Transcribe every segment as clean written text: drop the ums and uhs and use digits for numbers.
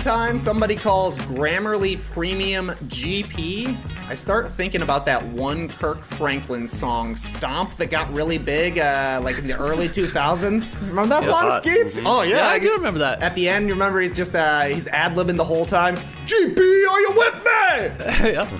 time somebody calls Grammarly Premium GP, I start thinking about that one Kirk Franklin song, Stomp, that got really big like in the early 2000s. Remember that song, Skeets? Mm-hmm. Oh, yeah. I do remember that. At the end, you remember he's just, he's ad-libbing the whole time. GP, are you with me? Yeah.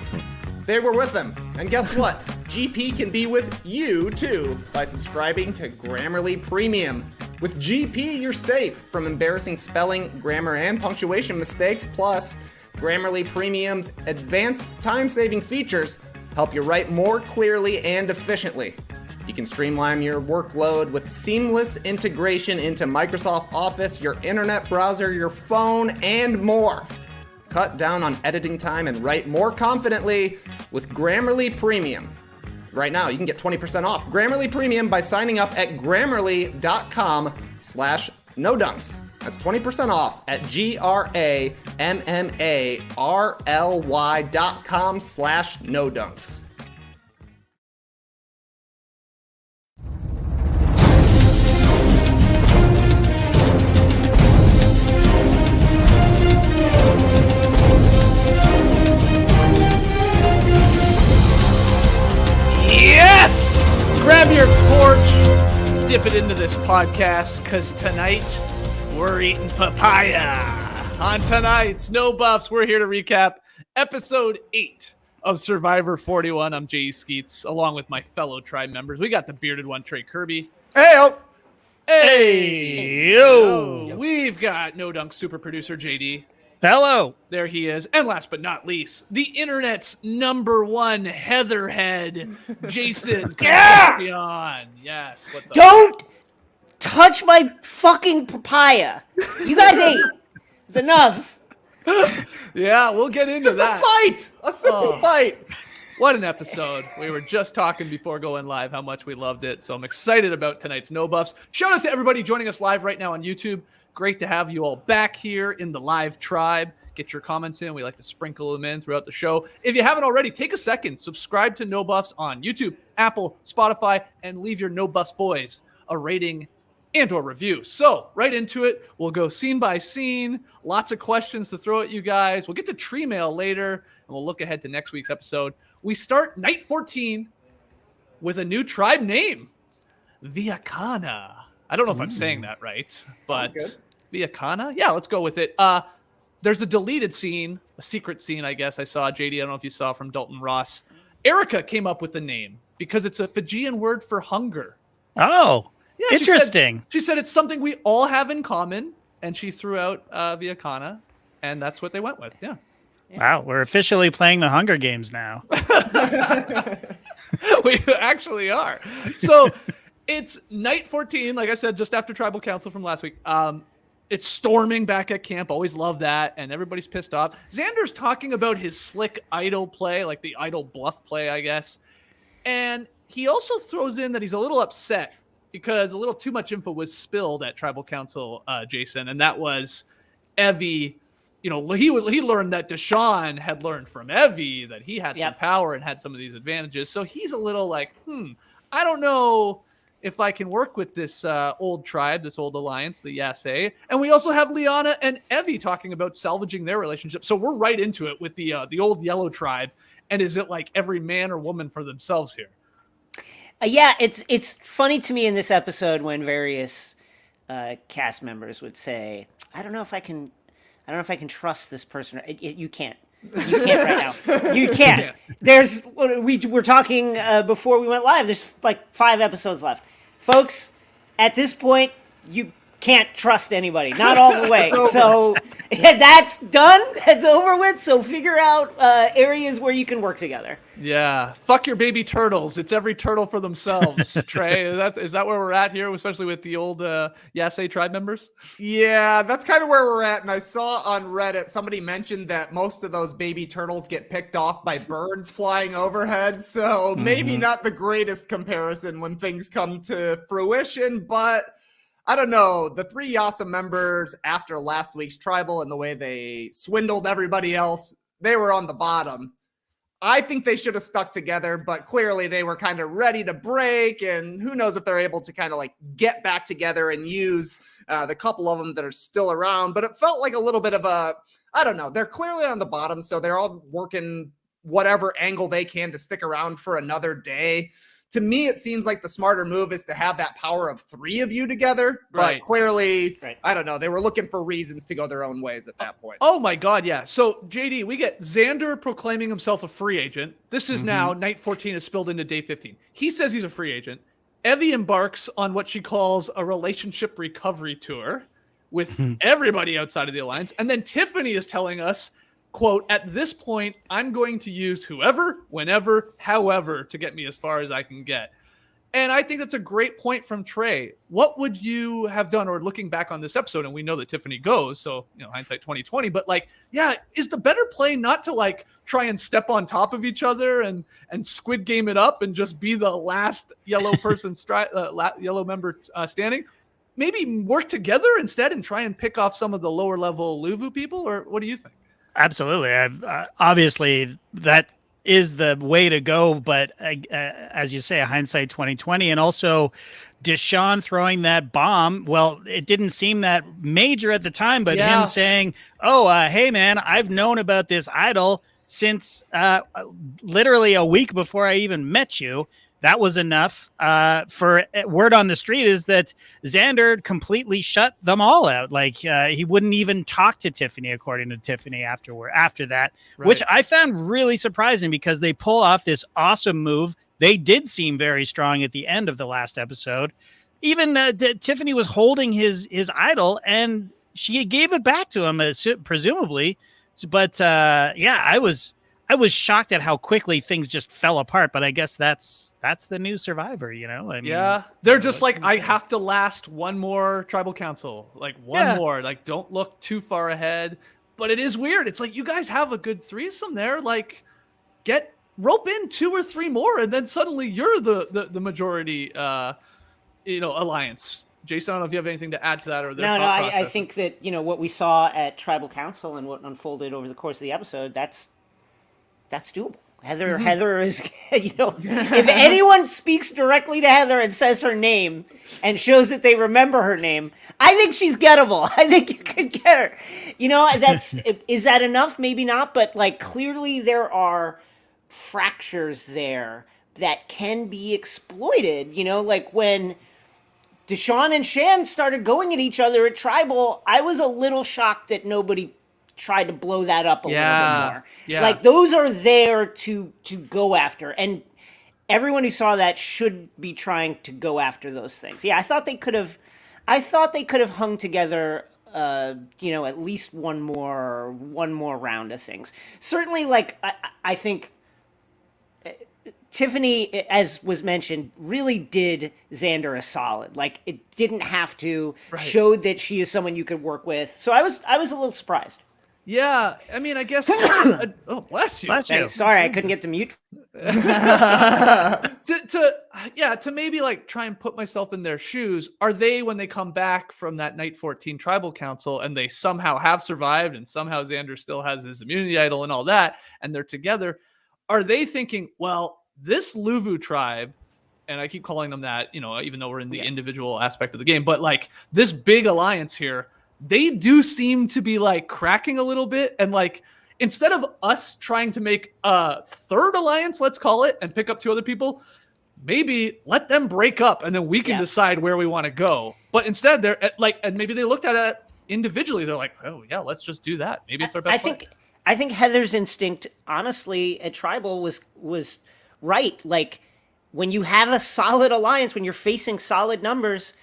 They were with them. And guess what? GP can be with you, too, by subscribing to Grammarly Premium. With GP, you're safe from embarrassing spelling, grammar, and punctuation mistakes. Plus, Grammarly Premium's advanced time-saving features help you write more clearly and efficiently. You can streamline your workload with seamless integration into Microsoft Office, your internet browser, your phone, and more. Cut down on editing time and write more confidently with Grammarly Premium. Right now, you can get 20% off Grammarly Premium by signing up at grammarly.com/nodunks. That's 20% off at grammarly.com/nodunks. Yes! Grab your torch, dip it into this podcast, because tonight we're eating papaya. On tonight's No Buffs, we're here to recap episode 8 of Survivor 41. I'm Jay Skeets, along with my fellow tribe members. We got the bearded one, Trey Kirby. Hey-o! Hey! Yo! We've got No Dunk super producer, JD. Hello. There he is. And last but not least, the internet's #1 heatherhead, Jason Concepcion. Yes, what's up? Don't touch my fucking papaya. You guys ate. It's enough. Yeah, we'll get into Just that. a simple bite. What an episode. We were just talking before going live how much we loved it. So I'm excited about tonight's No Buffs. Shout out to everybody joining us live right now on YouTube. Great to have you all back here in the live tribe. Get your comments in. We like to sprinkle them in throughout the show. If you haven't already, take a second. Subscribe to No Buffs on YouTube, Apple, Spotify, and leave your No Buffs boys a rating and or review. So right into it. We'll go scene by scene. Lots of questions to throw at you guys. We'll get to tree mail later, and we'll look ahead to next week's episode. We start night 14 with a new tribe name, Viacana. I don't know if I'm saying that right, but Viacana? Yeah, let's go with it. There's a deleted scene, a secret scene, I guess. I saw, JD, I don't know if you saw from Dalton Ross. Erica came up with the name because it's a Fijian word for hunger. Oh, Yeah, interesting. She said it's something we all have in common, and she threw out Viacana, and that's what they went with, yeah. Wow, we're officially playing the Hunger Games now. We actually are. So it's night 14, like I said, just after Tribal Council from last week. It's storming back at camp. Always love that. And everybody's pissed off. Xander's talking about his slick idol play, like the idol bluff play, I guess. And he also throws in that he's a little upset because a little too much info was spilled at Tribal Council, Jason. And that was Evie. You know, he learned that Deshawn had learned from Evie that he had some power and had some of these advantages. So he's a little like, I don't know if I can work with this old tribe, this old alliance, the Yase. And we also have Liana and Evie talking about salvaging their relationship. So we're right into it with the old yellow tribe. And is it like every man or woman for themselves here? Yeah, it's funny to me in this episode when various cast members would say, I don't know if I can trust this person. You can't. You can't right now. You can't. We were talking before we went live. There's like 5 episodes left. Folks, at this point, you can't trust anybody. Not all the way. So that's done. That's over with. So figure out areas where you can work together. Yeah. Fuck your baby turtles. It's every turtle for themselves, Trey. Is that where we're at here, especially with the old Yase tribe members? Yeah, that's kind of where we're at. And I saw on Reddit, somebody mentioned that most of those baby turtles get picked off by birds flying overhead. So maybe not the greatest comparison when things come to fruition, but I don't know. The 3 Yase members after last week's tribal and the way they swindled everybody else, they were on the bottom. I think they should have stuck together, but clearly they were kind of ready to break, and who knows if they're able to kind of like get back together and use the couple of them that are still around. But it felt like a little bit of a, I don't know, they're clearly on the bottom, so they're all working whatever angle they can to stick around for another day. To me, it seems like the smarter move is to have that power of 3 of you together. Right. But clearly, I don't know, they were looking for reasons to go their own ways at that point. Oh my God, yeah. So, JD, we get Xander proclaiming himself a free agent. This is now, night 14 is spilled into day 15. He says he's a free agent. Evie embarks on what she calls a relationship recovery tour with everybody outside of the alliance. And then Tiffany is telling us, quote, at this point, I'm going to use whoever, whenever, however to get me as far as I can get. And I think that's a great point from Trey. What would you have done, or looking back on this episode, and we know that Tiffany goes, so, hindsight 2020, but like, yeah, is the better play not to like try and step on top of each other and Squid Game it up and just be the last yellow person, yellow member standing? Maybe work together instead and try and pick off some of the lower level Luvu people, or what do you think? Absolutely. Obviously, that is the way to go. But as you say, hindsight 2020, and also Deshawn throwing that bomb. Well, it didn't seem that major at the time, but him saying, "Oh, hey man, I've known about this idol since literally a week before I even met you." That was enough. For word on the street is that Xander completely shut them all out. Like he wouldn't even talk to Tiffany, according to Tiffany after that, which I found really surprising because they pull off this awesome move. They did seem very strong at the end of the last episode. Even Tiffany was holding his idol and she gave it back to him, presumably. But I was shocked at how quickly things just fell apart, but I guess that's the new Survivor, I mean, they're just like, I have to last one more tribal council, like one more, like don't look too far ahead. But it is weird. It's like, you guys have a good threesome there. Like, rope in 2 or 3 more, and then suddenly you're the majority, alliance. Jason, I don't know if you have anything to add to that or their thought process. I think that what we saw at tribal council and what unfolded over the course of the episode, that's doable. Heather is, if anyone speaks directly to Heather and says her name and shows that they remember her name, I think she's gettable. I think you could get her. Is that enough? Maybe not, but like clearly there are fractures there that can be exploited. Like when Deshawn and Shan started going at each other at tribal, I was a little shocked that nobody tried to blow that up a little bit more. Yeah. Like those are there to go after, and everyone who saw that should be trying to go after those things. Yeah, I thought they could have hung together at least one more round of things. Certainly, like I think Tiffany, as was mentioned, really did Xander a solid. Like it didn't have to, showed that she is someone you could work with. So I was a little surprised. Yeah, I mean, I guess. Oh, bless you. Bless you. Sorry, I couldn't get the mute. To maybe like try and put myself in their shoes. Are they, when they come back from that night 14 tribal council and they somehow have survived and somehow Xander still has his immunity idol and all that, and they're together, are they thinking, well, this Luvu tribe, and I keep calling them that, even though we're in the individual aspect of the game, but like this big alliance here, they do seem to be like cracking a little bit. And like, instead of us trying to make a third alliance, let's call it, and pick up 2 other people, maybe let them break up and then we can decide where we want to go. But instead they're like, and maybe they looked at it individually. They're like, oh yeah, let's just do that. Maybe it's our best play. I think Heather's instinct, honestly, at tribal was right. Like when you have a solid alliance, when you're facing solid numbers,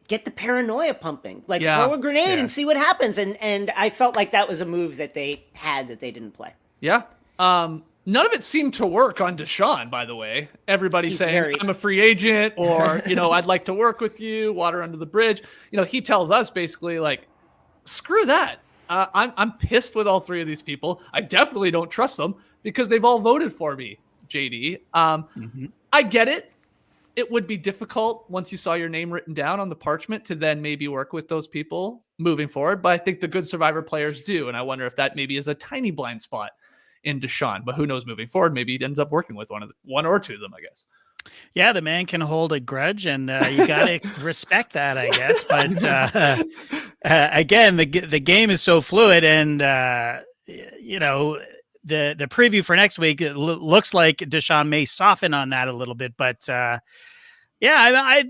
get the paranoia pumping. Like throw a grenade and see what happens. And I felt like that was a move that they had that they didn't play. Yeah. None of it seemed to work on Deshawn, by the way. Everybody saying, I'm a free agent, or, I'd like to work with you, water under the bridge. He tells us basically like, screw that. I'm pissed with all 3 of these people. I definitely don't trust them because they've all voted for me, JD. I get it. It would be difficult once you saw your name written down on the parchment to then maybe work with those people moving forward. But I think the good Survivor players do. And I wonder if that maybe is a tiny blind spot in Deshawn. But who knows moving forward? Maybe he ends up working with one or two of them, I guess. Yeah, the man can hold a grudge, and you got to respect that, I guess. But again, the game is so fluid, and you know, the preview for next week looks like Deshawn may soften on that a little bit. But yeah,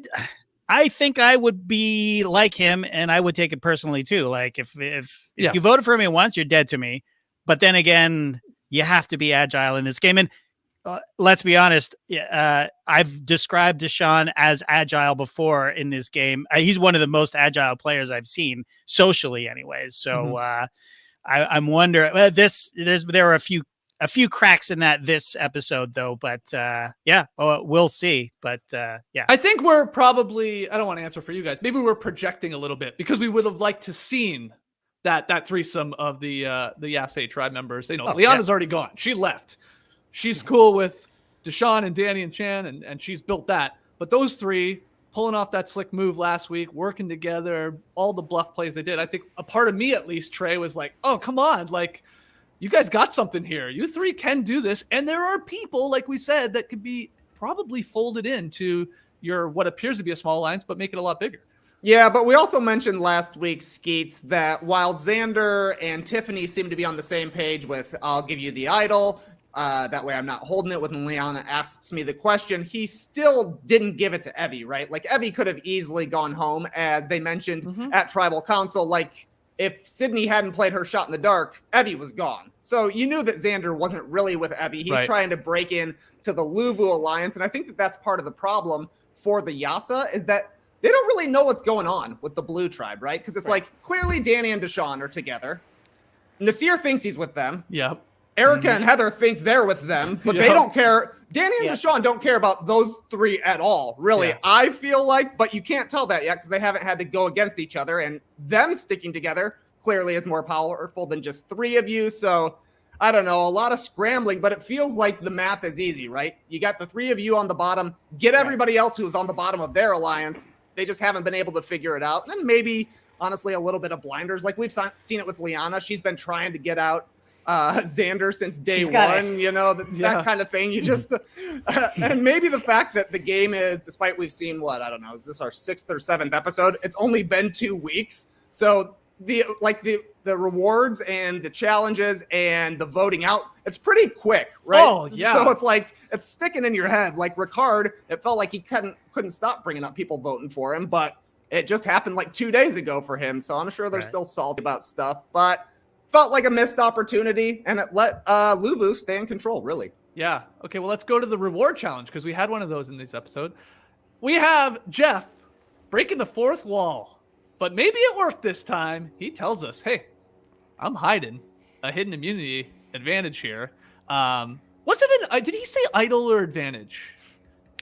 I think I would be like him, and I would take it personally too. Like if you voted for me once, you're dead to me. But then again, you have to be agile in this game, and let's be honest. I've described Deshawn as agile before in this game. He's one of the most agile players I've seen socially, anyways. So I'm wondering. There are a few cracks in this episode, though. But we'll see. But yeah, I think we're probably. I don't want to answer for you guys. Maybe we're projecting a little bit because we would have liked to seen that threesome of the Yase tribe members. You know, Liana's already gone. She left. She's cool with Deshawn and Danny and Shan, and she's built that. But those three pulling off that slick move last week, working together, all the bluff plays they did. I think a part of me, at least, Trey, was like, oh, come on. Like, you guys got something here. You three can do this. And there are people, like we said, that could be probably folded into your what appears to be a small alliance, but make it a lot bigger. Yeah, but we also mentioned last week, Skeets, that while Xander and Tiffany seem to be on the same page with I'll give you the idol, that way I'm not holding it when Liana asks me the question, he still didn't give it to Evie, right? Like, Evie could have easily gone home, as they mentioned at Tribal Council. Like, if Sydney hadn't played her shot in the dark, Evie was gone. So you knew that Xander wasn't really with Evie. He's trying to break in to the Luvu alliance, and I think that that's part of the problem for the Yase, is that they don't really know what's going on with the Blue Tribe, right? Because it's like, clearly Danny and Deshawn are together. Nasir thinks he's with them. Yep. Erica and Heather think they're with them, but they don't care. Danny and Deshawn don't care about those three at all, really. I feel like, but you can't tell that yet because they haven't had to go against each other, and them sticking together clearly is more powerful than just three of you. So I don't know, a lot of scrambling, but it feels like the math is easy, right? You got the three of you on the bottom, get everybody else who's on the bottom of their alliance. They just haven't been able to figure it out. And then maybe, honestly, a little bit of blinders. Like we've seen it with Liana. She's been trying to get out Xander since day one, you know, that kind of thing. You just, and maybe the fact that the game is, despite we've seen I don't know, is this our 6th or 7th episode? It's only been 2 weeks. So the rewards and the challenges and the voting out, it's pretty quick, right? Oh, yeah. So it's like, it's sticking in your head. Like Ricard, it felt like he couldn't stop bringing up people voting for him, but it just happened like 2 days ago for him. So I'm sure they're still salty about stuff, but felt like a missed opportunity, and it let Luvu stay in control, really. Yeah. Okay, well, let's go to the reward challenge, because we had one of those in this episode. We have Jeff breaking the fourth wall, but maybe it worked this time. He tells us, hey, I'm hiding a hidden immunity advantage here. Was it did he say idol or advantage?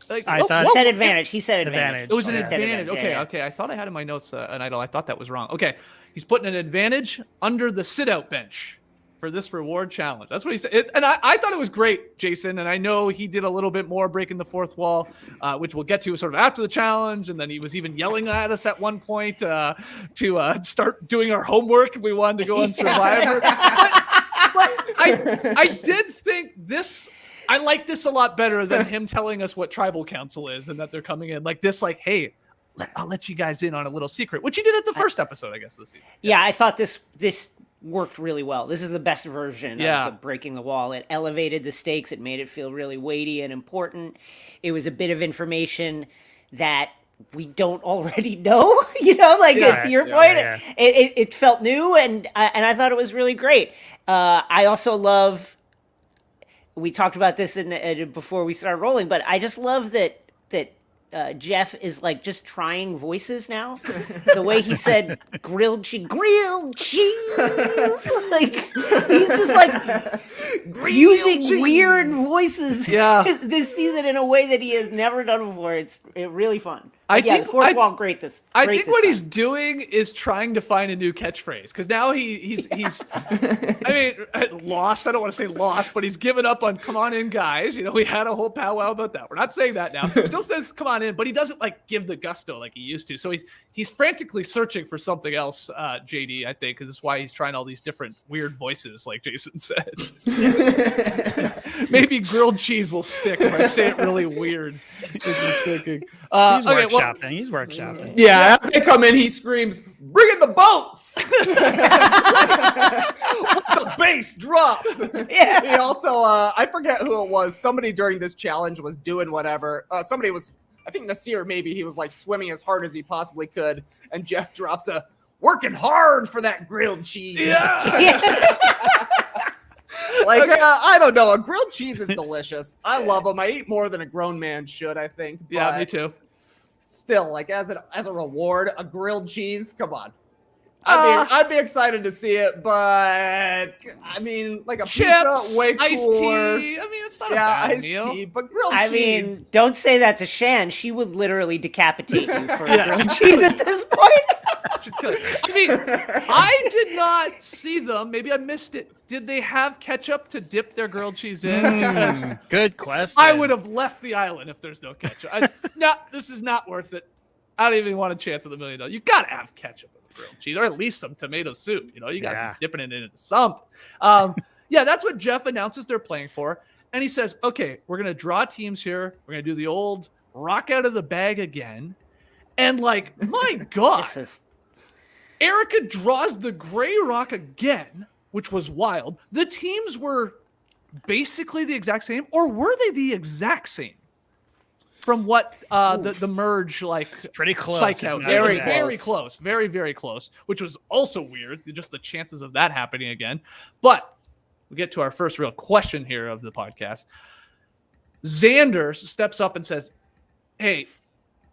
Like, I thought he said advantage. He said advantage. It was an advantage. Advantage. Okay, Yeah. okay. I thought I had in my notes an idol. I thought that was wrong. Okay, he's putting an advantage under the sit-out bench for this reward challenge. That's what he said. And I thought it was great, Jason. And I know he did a little bit more breaking the fourth wall, which we'll get to sort of after the challenge. And then he was even yelling at us at one point to start doing our homework if we wanted to go on Survivor. But I did think this. I like this a lot better than him telling us what tribal council is and that they're coming in like this, like, hey, I'll let you guys in on a little secret, which he did at the first episode, I guess, this season. Yeah, I thought this worked really well. This is the best version of the breaking the wall. It elevated the stakes. It made it feel really weighty and important. It was a bit of information that we don't already know, you know, like to your point, it felt new, and I thought it was really great. I also love, we talked about this before we started rolling, but I just love that Jeff is like just trying voices now. The way he said grilled cheese, like he's just like using weird voices this season in a way that he has never done before. It's really fun. The fourth wall, great. I think what he's doing is trying to find a new catchphrase because now he's I mean, lost. I don't want to say lost, but he's given up on "come on in, guys." You know, we had a whole powwow about that. We're not saying that now. He still says "come on in," but he doesn't like give the gusto like he used to. So he's frantically searching for something else. JD, I think, because that's why he's trying all these different weird voices, like Jason said. Maybe grilled cheese will stick if I say it really weird. He's thinking. He's workshopping. Yeah, as they come in, he screams, "Bring in the boats!" Let the bass drop. Yeah. He also, I forget who it was. Somebody during this challenge was doing whatever. Somebody was, I think Nasir maybe. He was like swimming as hard as he possibly could, and Jeff drops a "working hard for that grilled cheese." Yeah. Like, I don't know. A grilled cheese is delicious. I love them. I eat more than a grown man should, I think. Yeah, me too. Still, like, as a reward, a grilled cheese, come on. I'd be excited to see it, but I mean, like a chips, pizza, way iced cooler. tea. I mean, it's not a bad iced meal. tea, but grilled I cheese. mean, don't say that to Shan. She would literally decapitate you for grilled cheese at this point. I mean, I did not see them. Maybe I missed it. Did they have ketchup to dip their grilled cheese in? Because good question. I would have left the island if there's no ketchup. No, this is not worth it. I don't even want a chance at $1 million. You got to have ketchup with the grilled cheese, or at least some tomato soup. You know, you got to be dipping it into something. Yeah, that's what Jeff announces they're playing for. And he says, okay, we're going to draw teams here. We're going to do the old rock out of the bag again. And like, my God. Erica draws the gray rock again, which was wild. The teams were basically the exact same, or were they the exact same? From what the merge, like, pretty close. Psych out. Very close. Very, very close, which was also weird, just the chances of that happening again. But we get to our first real question here of the podcast. Xander steps up and says, hey,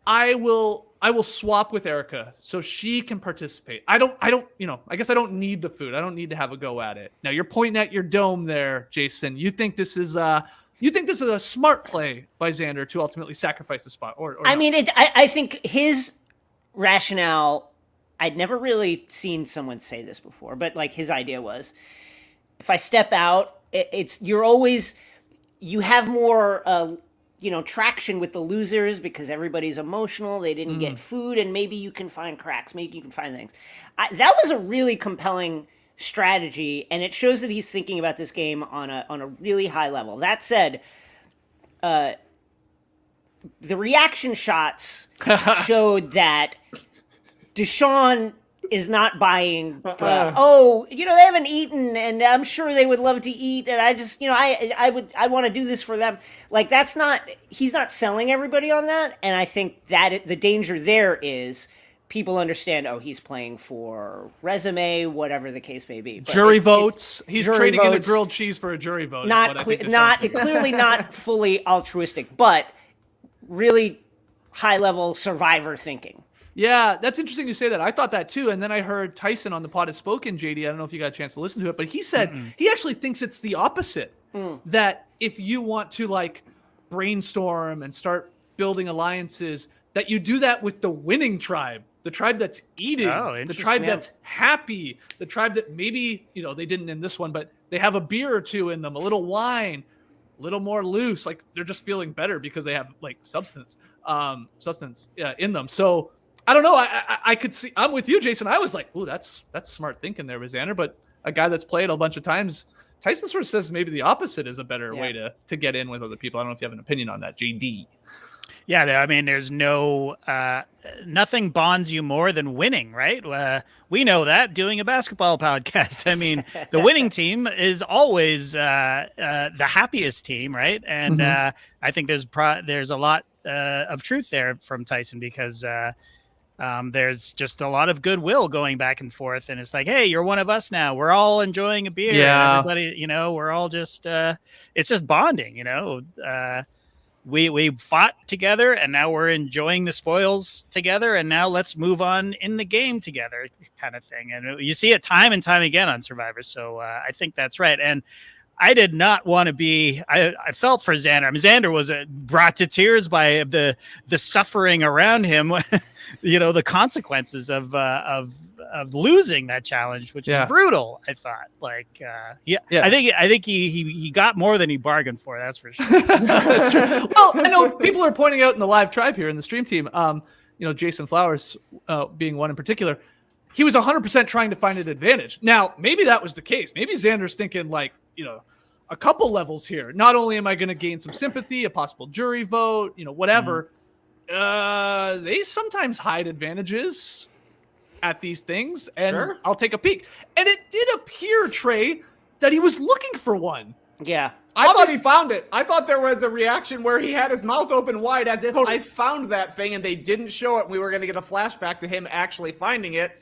I will swap with Erica so she can participate. I guess I don't need the food. I don't need to have a go at it. Now you're pointing at your dome there, Jason. You think this is a smart play by Xander to ultimately sacrifice the spot? Or I mean, I think his rationale, I'd never really seen someone say this before, but like his idea was, if I step out, you have more, traction with the losers because everybody's emotional. They didn't get food, and maybe you can find cracks. Maybe you can find things. That was a really compelling strategy, and it shows that he's thinking about this game on a really high level. That said, the reaction shots showed that Deshawn is not buying. They haven't eaten, and I'm sure they would love to eat, and I just, I want to do this for them. Like, he's not selling everybody on that, and I think that the danger there is people understand, he's playing for resume, whatever the case may be. But jury votes. He's trading in a votes. grilled cheese for a jury vote. Clearly not fully altruistic, but really high level survivor thinking. Yeah, that's interesting you say that. I thought that too. And then I heard Tyson on the pod has spoken, JD. I don't know if you got a chance to listen to it, but he said he actually thinks it's the opposite. That if you want to like brainstorm and start building alliances, that you do that with the winning tribe, the tribe that's eating, the tribe that's happy, the tribe that maybe, they didn't in this one, but they have a beer or two in them, a little wine, a little more loose. Like they're just feeling better because they have like substance in them. So I don't know. I could see. I'm with you, Jason. I was like, "Ooh, that's smart thinking there with Xander." But a guy that's played a bunch of times, Tyson sort of says maybe the opposite is a better way to get in with other people. I don't know if you have an opinion on that, JD. Yeah, I mean, there's nothing bonds you more than winning, right? We know that doing a basketball podcast. I mean, the winning team is always the happiest team, right? And I think there's a lot of truth there from Tyson because. There's just a lot of goodwill going back and forth, and it's like, hey, you're one of us now. We're all enjoying a beer. Yeah. Everybody, we're all just it's just bonding. We fought together, and now we're enjoying the spoils together, and now let's move on in the game together, kind of thing. And you see it time and time again on Survivor. So I think that's right. And I did not want to be. I felt for Xander. I mean, Xander was brought to tears by the suffering around him. The consequences of losing that challenge, which is brutal. I thought, I think he got more than he bargained for. That's for sure. That's true. Well, I know people are pointing out in the live tribe here in the stream team. Jason Flowers being one in particular. He was 100% trying to find an advantage. Now, maybe that was the case. Maybe Xander's thinking a couple levels here. Not only am I going to gain some sympathy, a possible jury vote, whatever. They sometimes hide advantages at these things, and sure. I'll take a peek. And it did appear, Trey, that he was looking for one. Yeah. I thought he found it. I thought there was a reaction where he had his mouth open wide as if I found that thing and they didn't show it and we were going to get a flashback to him actually finding it.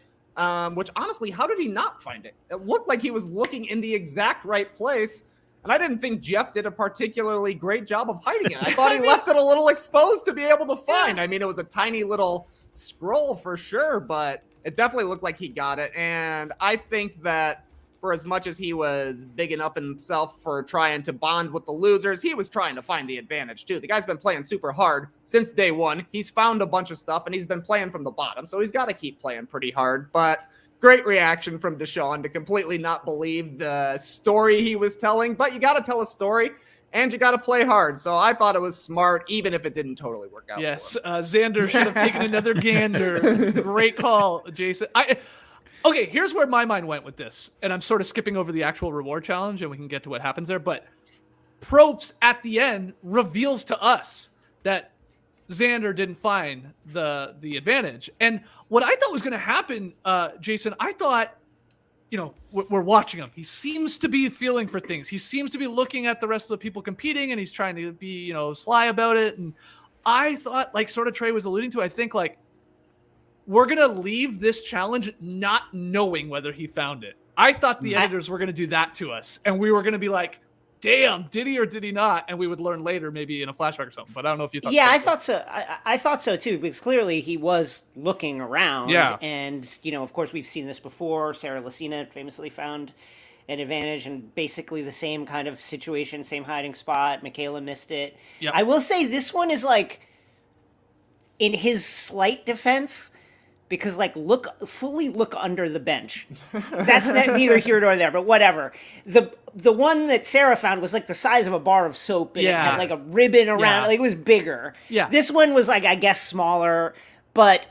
Which honestly, how did he not find it? It looked like he was looking in the exact right place. And I didn't think Jeff did a particularly great job of hiding it. I thought he left it a little exposed to be able to find. Yeah. I mean, it was a tiny little scroll for sure, but it definitely looked like he got it. And I think that for as much as he was bigging up himself for trying to bond with the losers, he was trying to find the advantage too. The guy's been playing super hard since day one. He's found a bunch of stuff and he's been playing from the bottom. So he's got to keep playing pretty hard, but great reaction from Deshawn to completely not believe the story he was telling, but you got to tell a story and you got to play hard. So I thought it was smart, even if it didn't totally work out. Yes. Xander should have taken another gander. Great call, Jason. Okay, here's where my mind went with this, and I'm sort of skipping over the actual reward challenge, and we can get to what happens there, but Probst at the end reveals to us that Xander didn't find the advantage. And what I thought was going to happen, Jason, I thought, we're watching him. He seems to be feeling for things. He seems to be looking at the rest of the people competing, and he's trying to be, sly about it. And I thought, sort of Trey was alluding to, I think, we're going to leave this challenge not knowing whether he found it. I thought the editors were going to do that to us. And we were going to be like, damn, did he or did he not? And we would learn later, maybe in a flashback or something. But I don't know if you thought Yeah, I thought so. I thought so too, because clearly he was looking around. Yeah. And, of course, we've seen this before. Sarah Lucina famously found an advantage and basically the same kind of situation, same hiding spot. Michaela missed it. Yep. I will say this one is in his slight defense, because fully look under the bench. That's neither here nor there, but whatever. The one that Sarah found was the size of a bar of soap, and it had a ribbon around. It was bigger. Yeah. This one was I guess smaller, but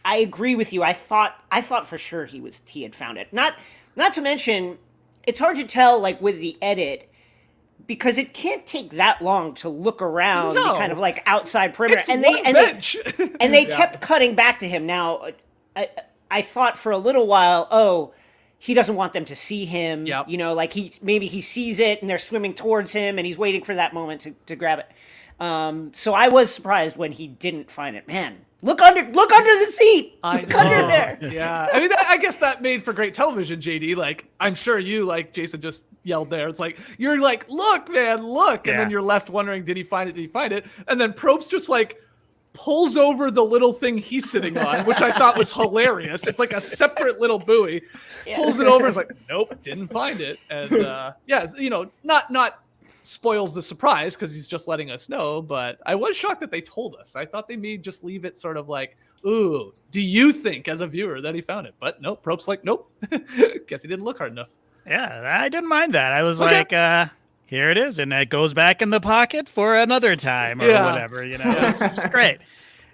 I agree with you. I thought for sure he had found it. Not to mention, it's hard to tell with the edit, because it can't take that long to look around the kind of outside perimeter. It's bench. They kept cutting back to him. Now, I thought for a little while, he doesn't want them to see him. Yep. Maybe he sees it and they're swimming towards him and he's waiting for that moment to grab it. So I was surprised when he didn't find it. Man, look under the seat. Look under there. Yeah. I mean, I guess that made for great television, JD. I'm sure you, Jason just yelled there. It's you're look, man, look. And then you're left wondering, did he find it? Did he find it? And then Probst just pulls over the little thing he's sitting on, which I thought was hilarious. It's a separate little buoy. Yeah. Pulls it over. It's nope, didn't find it. And not spoils the surprise because he's just letting us know. But I was shocked that they told us. I thought they may just leave it sort of ooh, do you think as a viewer that he found it? But nope, Probst's nope. Guess he didn't look hard enough. Yeah, I didn't mind that. I was here it is, and it goes back in the pocket for another time or whatever, It's great.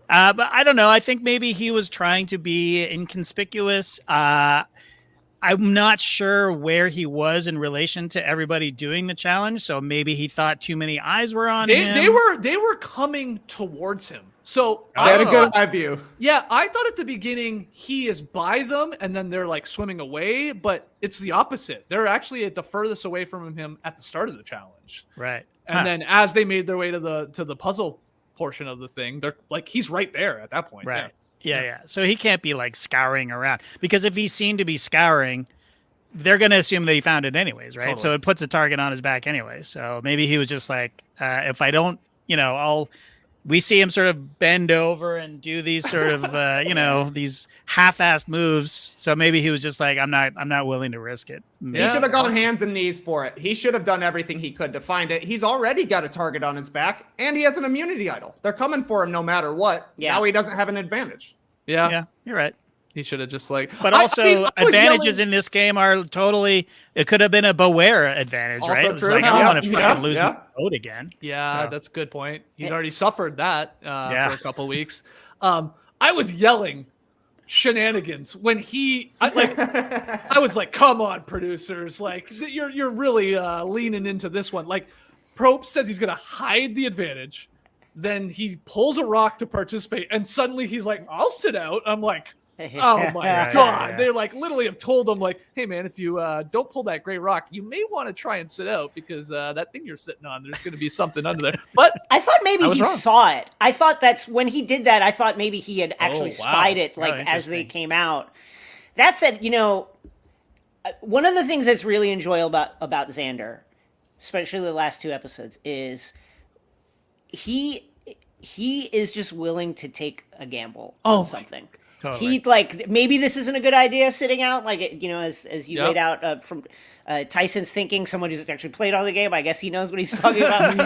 But I don't know. I think maybe he was trying to be inconspicuous. I'm not sure where he was in relation to everybody doing the challenge, so maybe he thought too many eyes were on him. They were coming towards him. So I had a good eye view. Yeah, I thought at the beginning he is by them and then they're swimming away, but it's the opposite. They're actually at the furthest away from him at the start of the challenge. Right. And then as they made their way to the puzzle portion of the thing, they're he's right there at that point. Right. Yeah. So he can't be scouring around, because if he's seen to be scouring, they're going to assume that he found it anyways, right? Totally. So it puts a target on his back anyway. So maybe he was just if I don't, I'll we see him sort of bend over and do these sort of, these half-assed moves. So maybe he was just like, I'm not willing to risk it. He should have gone hands and knees for it. He should have done everything he could to find it. He's already got a target on his back, and he has an immunity idol. They're coming for him no matter what. Yeah. Now he doesn't have an advantage. Yeah, you're right. He should have just like. But also, advantages in this game are totally. It could have been a Beware advantage, also right? It was true. like, I don't want to fucking lose my vote again. Yeah, So. that's a good point. He's already suffered that for a couple weeks. I was yelling shenanigans when I was like, "Come on, producers! Like, you're really leaning into this one." Like, Probst says he's gonna hide the advantage, then he pulls a rock to participate, and suddenly he's like, "I'll sit out." I'm like. Oh my God. They like literally have told him like, hey man, if you don't pull that gray rock, you may want to try and sit out because that thing you're sitting on, there's going to be something under there. But I thought maybe he saw it. I thought that's when he did that. I thought maybe he had actually spied it as they came out. That said, one of the things that's really enjoyable about Xander, especially the last 2 episodes, is he is just willing to take a gamble on something. Totally. He like maybe this isn't a good idea sitting out like as you laid out from Tyson's thinking, someone who's actually played all the game. I guess he knows what he's talking about.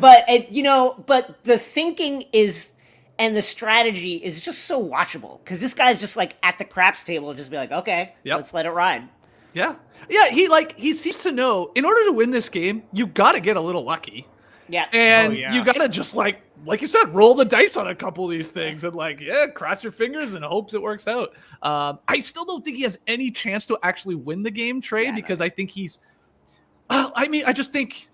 but the thinking is and the strategy is just so watchable because this guy's just like at the craps table just be like, okay, let's let it ride. Yeah. He seems to know in order to win this game, you got to get a little lucky. Yeah. And you got to just like you said, roll the dice on a couple of these things and cross your fingers and hopes it works out. I still don't think he has any chance to actually win the game, Trey, because I think I just think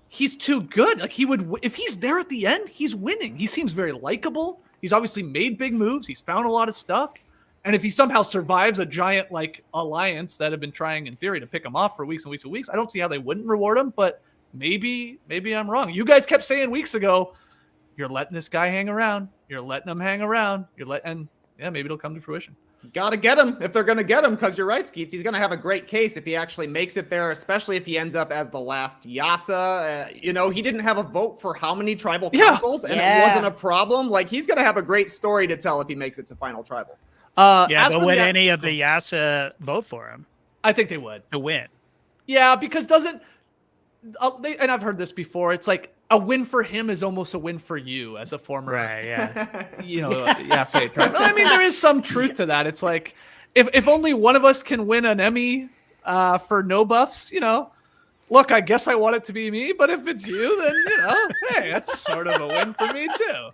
he's too good. Like he would, if he's there at the end, he's winning. He seems very likable. He's obviously made big moves. He's found a lot of stuff. And if he somehow survives a giant alliance that have been trying in theory to pick him off for weeks and weeks and weeks, I don't see how they wouldn't reward him, but maybe I'm wrong. You guys kept saying weeks ago, you're letting this guy hang around. You're letting him hang around. Maybe it'll come to fruition. Gotta get him if they're gonna get him, because you're right, Skeets. He's gonna have a great case if he actually makes it there, especially if he ends up as the last Yase. He didn't have a vote for how many tribal councils, and it wasn't a problem. Like, he's gonna have a great story to tell if he makes it to final tribal. But would any of the Yase vote for him? I think they would. To win. Yeah, because and I've heard this before, it's like a win for him is almost a win for you as a former, Yase tribe. I mean, there is some truth to that. It's like, if only one of us can win an Emmy for no buffs, look, I guess I want it to be me, but if it's you, then, hey, that's sort of a win for me too.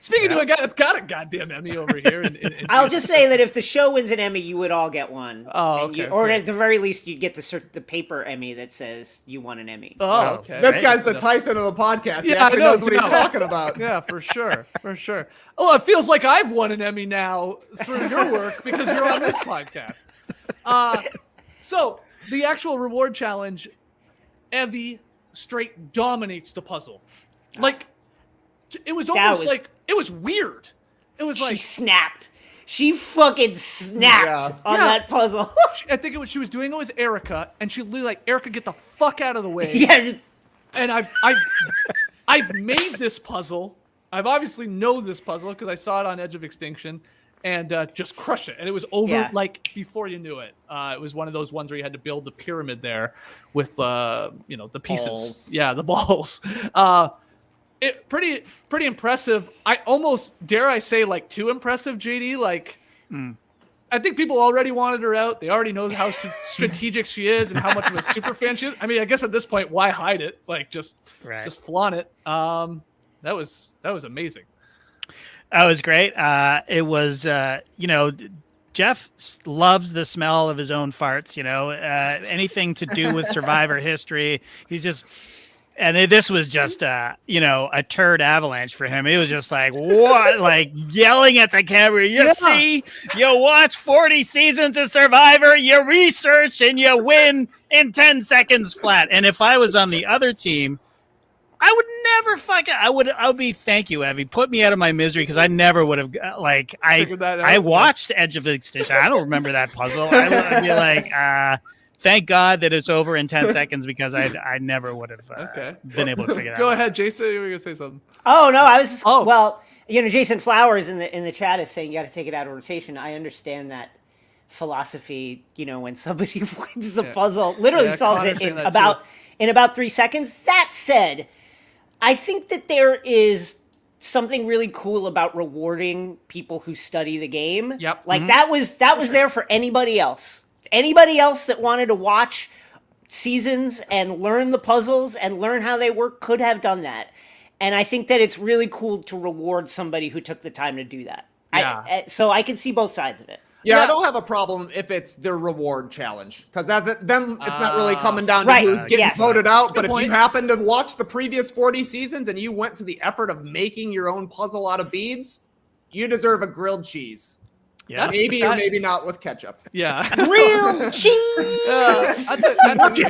Speaking to a guy that's got a goddamn Emmy over here. I'll just say that if the show wins an Emmy, you would all get one. Oh, okay. Or at the very least, you'd get the paper Emmy that says you won an Emmy. Oh, okay. This guy's the Tyson of the podcast. He actually knows what he's talking about. Yeah, for sure. Oh, it feels like I've won an Emmy now through your work because you're on this podcast. So the actual reward challenge, Evie straight dominates the puzzle. It was almost it was weird. It was she snapped. She fucking snapped on that puzzle. I think she was doing it with Erica, and she literally Erica, get the fuck out of the way. Yeah. And I've made this puzzle. I've obviously know this puzzle because I saw it on Edge of Extinction, and just crush it. And it was over before you knew it. It was one of those ones where you had to build the pyramid there with the pieces. Balls. Yeah, the balls. It pretty impressive. I almost dare I say too impressive, JD. I think people already wanted her out. They already know how strategic she is and how much of a super fan she is. I mean, I guess at this point, why hide it? Just flaunt it. That was amazing. That was great. It was Jeff loves the smell of his own farts. Anything to do with Survivor history, he's just. And this was just, a turd avalanche for him. It was just what? Yelling at the camera. You see, you watch 40 seasons of Survivor, you research, and you win in 10 seconds flat. And if I was on the other team, I would never I would be, thank you, Evie. Put me out of my misery because I never would have, I watched Edge of Extinction. I don't remember that puzzle. I would be thank God that it's over in 10 seconds because I never would have been able to figure that out. Go ahead, Jason. You were gonna say something. Oh no, I was just, Oh. well, Jason Flowers in the chat is saying you got to take it out of rotation. I understand that philosophy. When somebody wins the puzzle, literally solves Connor's it saying in that about 3 seconds. That said, I think that there is something really cool about rewarding people who study the game. Yep. Like that was there for anybody else. Anybody else that wanted to watch seasons and learn the puzzles and learn how they work could have done that. And I think that it's really cool to reward somebody who took the time to do that. Yeah. So I can see both sides of it. Yeah, I don't have a problem if it's their reward challenge, because then it's not really coming down to Right, who's getting yes. voted out. But Good if point. you happen to watch the previous 40 seasons and you went to the effort of making your own puzzle out of beads, you deserve a grilled cheese. Yeah. Maybe or maybe not with ketchup. Yeah. Grilled cheese! That's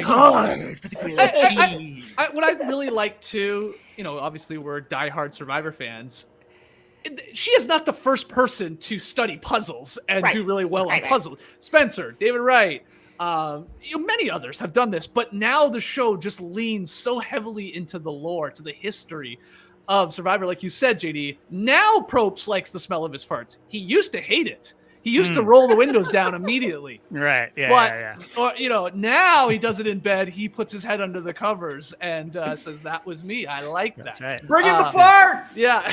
hard for the grilled cheese. what I really like too, obviously we're diehard Survivor fans. She is not the first person to study puzzles and do really well on puzzles. Spencer, David Wright, many others have done this, but now the show just leans so heavily into the lore, to the history of Survivor. Like you said, JD, now Probst likes the smell of his farts. He used to hate it. He used to roll the windows down immediately. Right. Yeah. But, or, now he does it in bed. He puts his head under the covers and says, "That was me. I like that." That's right. Bring in the farts! Yeah.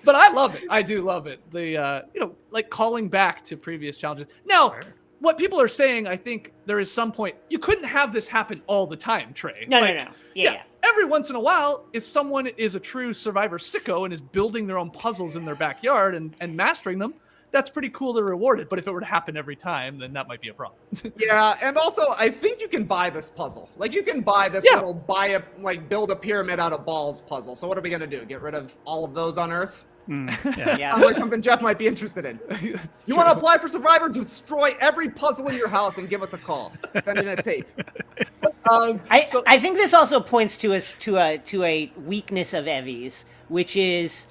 But I love it. I do love it. The, like calling back to previous challenges. Now, what people are saying, I think there is some point, you couldn't have this happen all the time, Trey. No. Yeah. Every once in a while, if someone is a true Survivor sicko and is building their own puzzles in their backyard and mastering them, that's pretty cool to reward it. But if it were to happen every time, then that might be a problem. Yeah, and also I think you can buy this puzzle. Like you can buy this little build a pyramid out of balls puzzle. So what are we gonna do? Get rid of all of those on Earth? Yeah. Sounds like something Jeff might be interested in. You want to apply for Survivor? Destroy every puzzle in your house and give us a call. Send in a tape. I think this also points to a weakness of Evie's, which is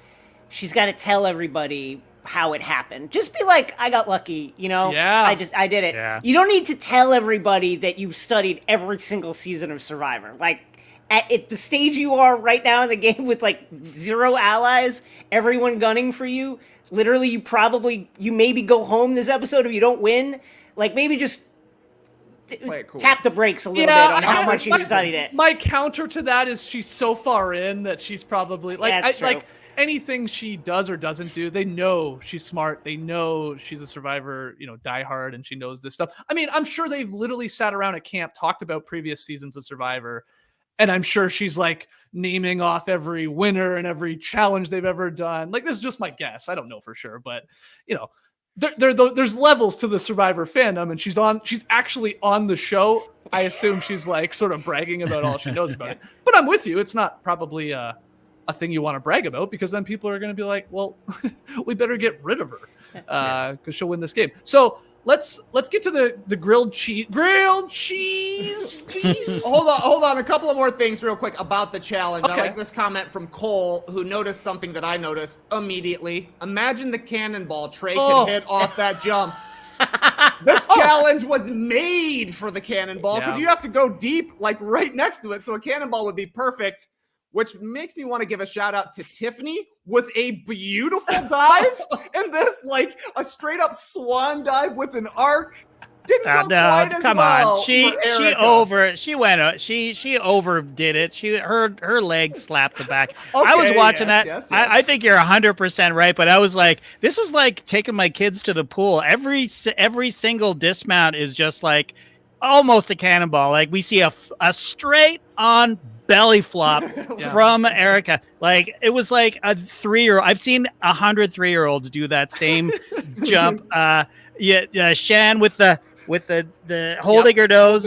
she's got to tell everybody how it happened. Just be like, I got lucky, Yeah. I did it. Yeah. You don't need to tell everybody that you've studied every single season of Survivor. Like at the stage you are right now in the game with like 0 allies, everyone gunning for you, literally you maybe go home this episode if you don't win. Like maybe just Play it cool. tap the brakes a little bit on how much you studied it. My counter to that is she's so far in that she's probably That's true. like anything she does or doesn't do, they know she's smart. They know she's a Survivor, diehard, and she knows this stuff. I mean, I'm sure they've literally sat around at camp, talked about previous seasons of Survivor, and I'm sure she's like naming off every winner and every challenge they've ever done. Like, this is just my guess. I don't know for sure, but there's levels to the Survivor fandom, and she's actually on the show. I assume she's like sort of bragging about all she knows about it. But I'm with you. It's not probably a thing you want to brag about, because then people are going to be like, well, we better get rid of her because she'll win this game. So let's get to the grilled cheese. Hold on. A couple of more things real quick about the challenge. Okay. I like this comment from Cole, who noticed something that I noticed immediately. Imagine the cannonball Trey could hit off that jump. This challenge was made for the cannonball because you have to go deep, like right next to it. So a cannonball would be perfect, which makes me want to give a shout out to Tiffany with a beautiful dive and this, like a straight up swan dive with an arc. Didn't go quite as come well on. She overdid it. Her leg slapped the back. I was watching that. Yes. I think you're 100% right, but I was like, this is like taking my kids to the pool. Every single dismount is just like almost a cannonball. Like we see a straight on belly flop from Erica. Like it was like a 3-year-old. I've seen 100 3-year-olds do that same jump. Shan with the holding her nose.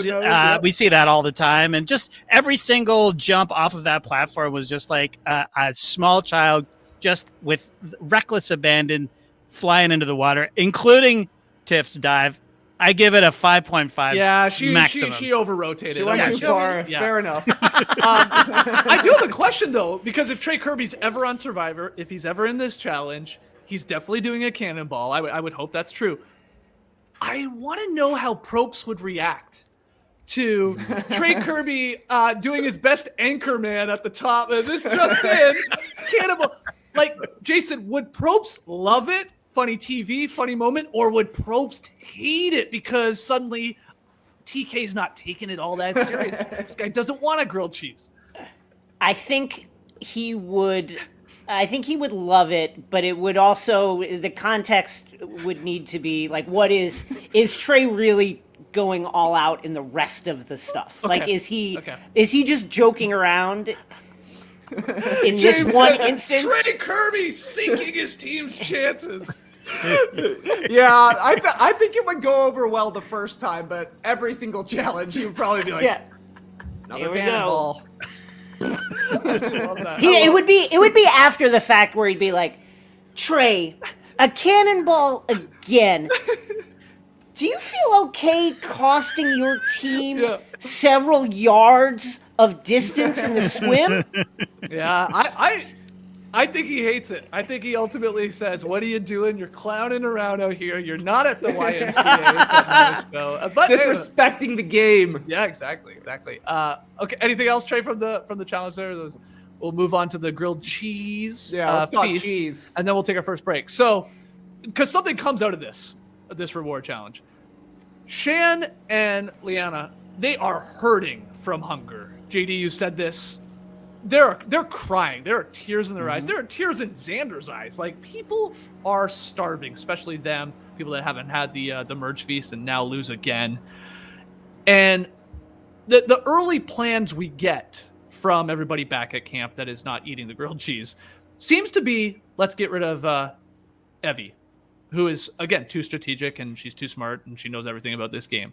We see that all the time, and just every single jump off of that platform was just like a small child, just with reckless abandon, flying into the water, including Tiff's dive. I give it a 5.5. Yeah, maximum. she over-rotated. She went too far. Yeah. Fair enough. I do have a question, though, because if Trey Kirby's ever on Survivor, if he's ever in this challenge, he's definitely doing a cannonball. I would hope that's true. I want to know how Probst would react to Trey Kirby doing his best anchor man at the top. This just in, cannibal. Like, Jason, would Probst love it? Funny TV, funny moment, or would Probst hate it because suddenly TK's not taking it all that serious? This guy doesn't want a grilled cheese. I think he would love it, but it would also, the context would need to be like, what is Trey really going all out in the rest of the stuff? Okay. Like, is he just joking around in this James one said, instance? Trey Kirby sinking his team's chances. Yeah, I think it would go over well the first time, but every single challenge, he would probably be like, Yeah. another Here we go. cannonball. Love that. It would be after the fact where he'd be like, Trey, a cannonball again. Do you feel okay costing your team several yards of distance in the swim? Yeah, I think he hates it. I think he ultimately says, "What are you doing? You're clowning around out here. You're not at the YMCA." But Disrespecting the game. yeah, exactly. Okay, anything else, Trey, from the challenge there? We'll move on to the grilled cheese. Yeah, let's talk feast, cheese. and then we'll take our first break. So, because something comes out of this reward challenge, Shan and Liana, they are hurting from hunger. JD, you said this. They're crying. There are tears in their eyes. There are tears in Xander's eyes. Like, people are starving, especially them, people that haven't had the merge feast and now lose again. And the early plans we get from everybody back at camp that is not eating the grilled cheese seems to be, let's get rid of Evie, who is, again, too strategic and she's too smart and she knows everything about this game.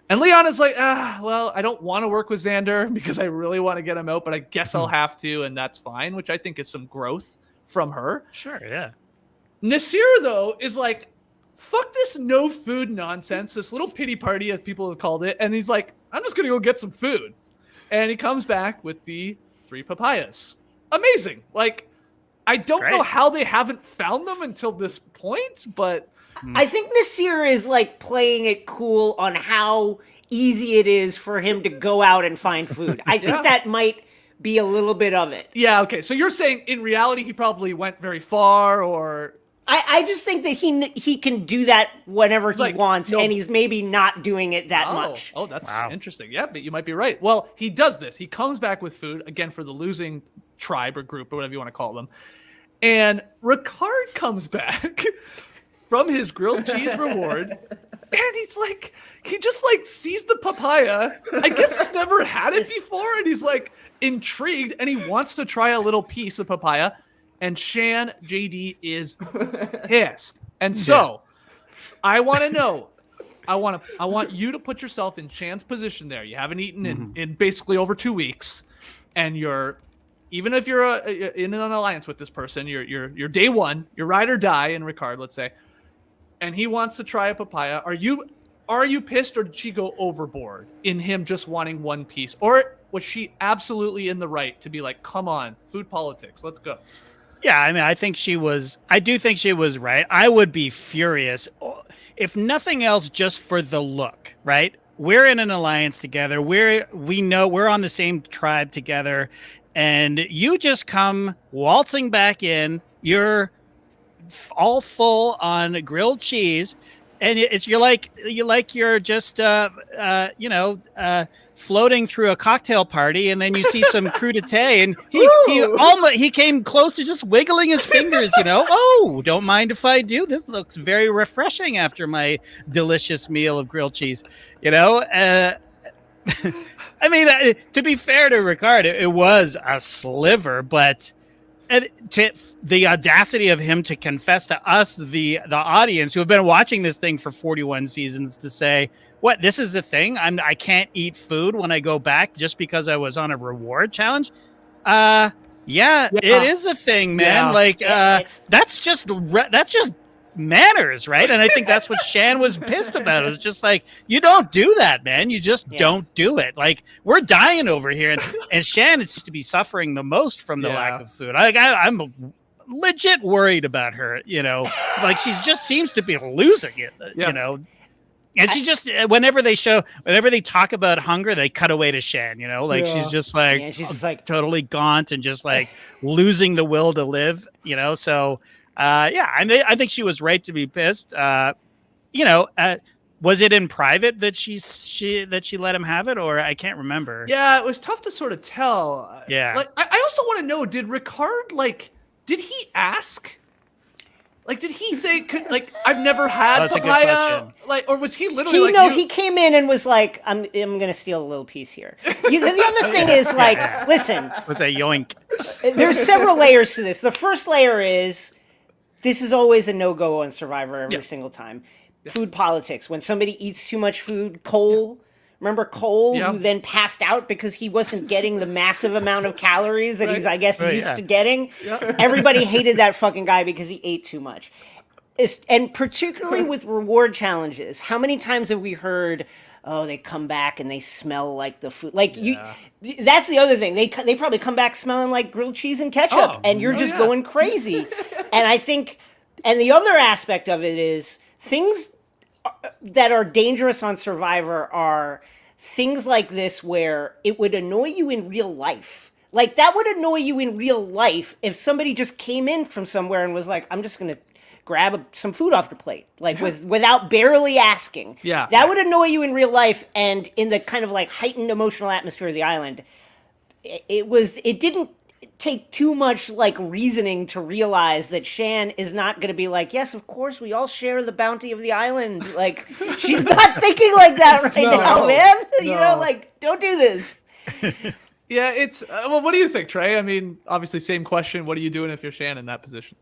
And Liana's like, well, I don't want to work with Xander because I really want to get him out, but I guess I'll have to, and that's fine, which I think is some growth from her. Sure, yeah. Nasir, though, is like, fuck this no food nonsense, this little pity party, as people have called it, and he's like, I'm just going to go get some food. And he comes back with the 3 papayas. Amazing. Like, I don't know how they haven't found them until this point, but... I think Nasir is like playing it cool on how easy it is for him to go out and find food. I think that might be a little bit of it. Yeah, okay. So you're saying in reality he probably went very far, or... I just think that he can do that whenever he wants, and he's maybe not doing it that much. Oh, that's interesting. Yeah, but you might be right. Well, he does this. He comes back with food, again, for the losing tribe or group or whatever you want to call them. And Ricard comes back from his grilled cheese reward, and he's like, he just like sees the papaya. I guess he's never had it before, and he's like intrigued, and he wants to try a little piece of papaya. And Shan JD is pissed. And so I want to know, I want you to put yourself in Shan's position there. You haven't eaten in basically over 2 weeks, and even if you're in an alliance with this person, you're day one, you're ride or die in Ricard, let's say, and he wants to try a papaya. Are you pissed, or did she go overboard in him just wanting one piece? Or was she absolutely in the right to be like, come on, food politics, let's go? Yeah, I mean, I do think she was right. I would be furious, if nothing else, just for the look, right? We're in an alliance together. We know we're on the same tribe together, and you just come waltzing back in. You're all full on grilled cheese, and you're just floating through a cocktail party, and then you see some crudité, and he came close to just wiggling his fingers. Oh, don't mind if I do. This looks very refreshing after my delicious meal of grilled cheese. I mean, to be fair to Ricard, it was a sliver, but the audacity of him to confess to us, the audience who have been watching this thing for 41 seasons, to say, what, this is a thing? I can't eat food when I go back just because I was on a reward challenge? It is a thing, man. That's just manners, right? And I think that's what Shan was pissed about. It was just like, you don't do that, man. You just don't do it. Like, we're dying over here, and Shan seems to be suffering the most from the lack of food. I'm legit worried about her. Like, she just seems to be losing it. And she just whenever they talk about hunger, they cut away to Shan. She's just like she's just like totally gaunt and just like losing the will to live. So I think she was right to be pissed. Was it in private that she let him have it, or I can't remember? Yeah, it was tough to sort of tell. Yeah. Like, I also want to know, did Ricard, did he ask? Like, did he say, I've never had papaya? Or was he literally he came in and was like, I'm going to steal a little piece here. The other thing is, listen. Was a yoink. There's several layers to this. The first layer is, this is always a no-go on Survivor every single time. Food politics. When somebody eats too much food, Cole, remember Cole, who then passed out because he wasn't getting the massive amount of calories that he's, I guess, used to getting? Everybody hated that fucking guy because he ate too much. And particularly with reward challenges, how many times have we heard, oh, they come back and they smell like the food? That's the other thing. They probably come back smelling like grilled cheese and ketchup, and you're just going crazy. And I think, and the other aspect of it is, things that are dangerous on Survivor are things like this where it would annoy you in real life. Like, that would annoy you in real life if somebody just came in from somewhere and was like, I'm just going to grab some food off your plate, without barely asking. Yeah. That would annoy you in real life, and in the kind of heightened emotional atmosphere of the island, it didn't take too much reasoning to realize that Shan is not going to be like, yes, of course, we all share the bounty of the island. She's not thinking like that right now, man. Don't do this. Yeah, it's well, what do you think, Trey? I mean, obviously, same question. What are you doing if you're Shan in that position?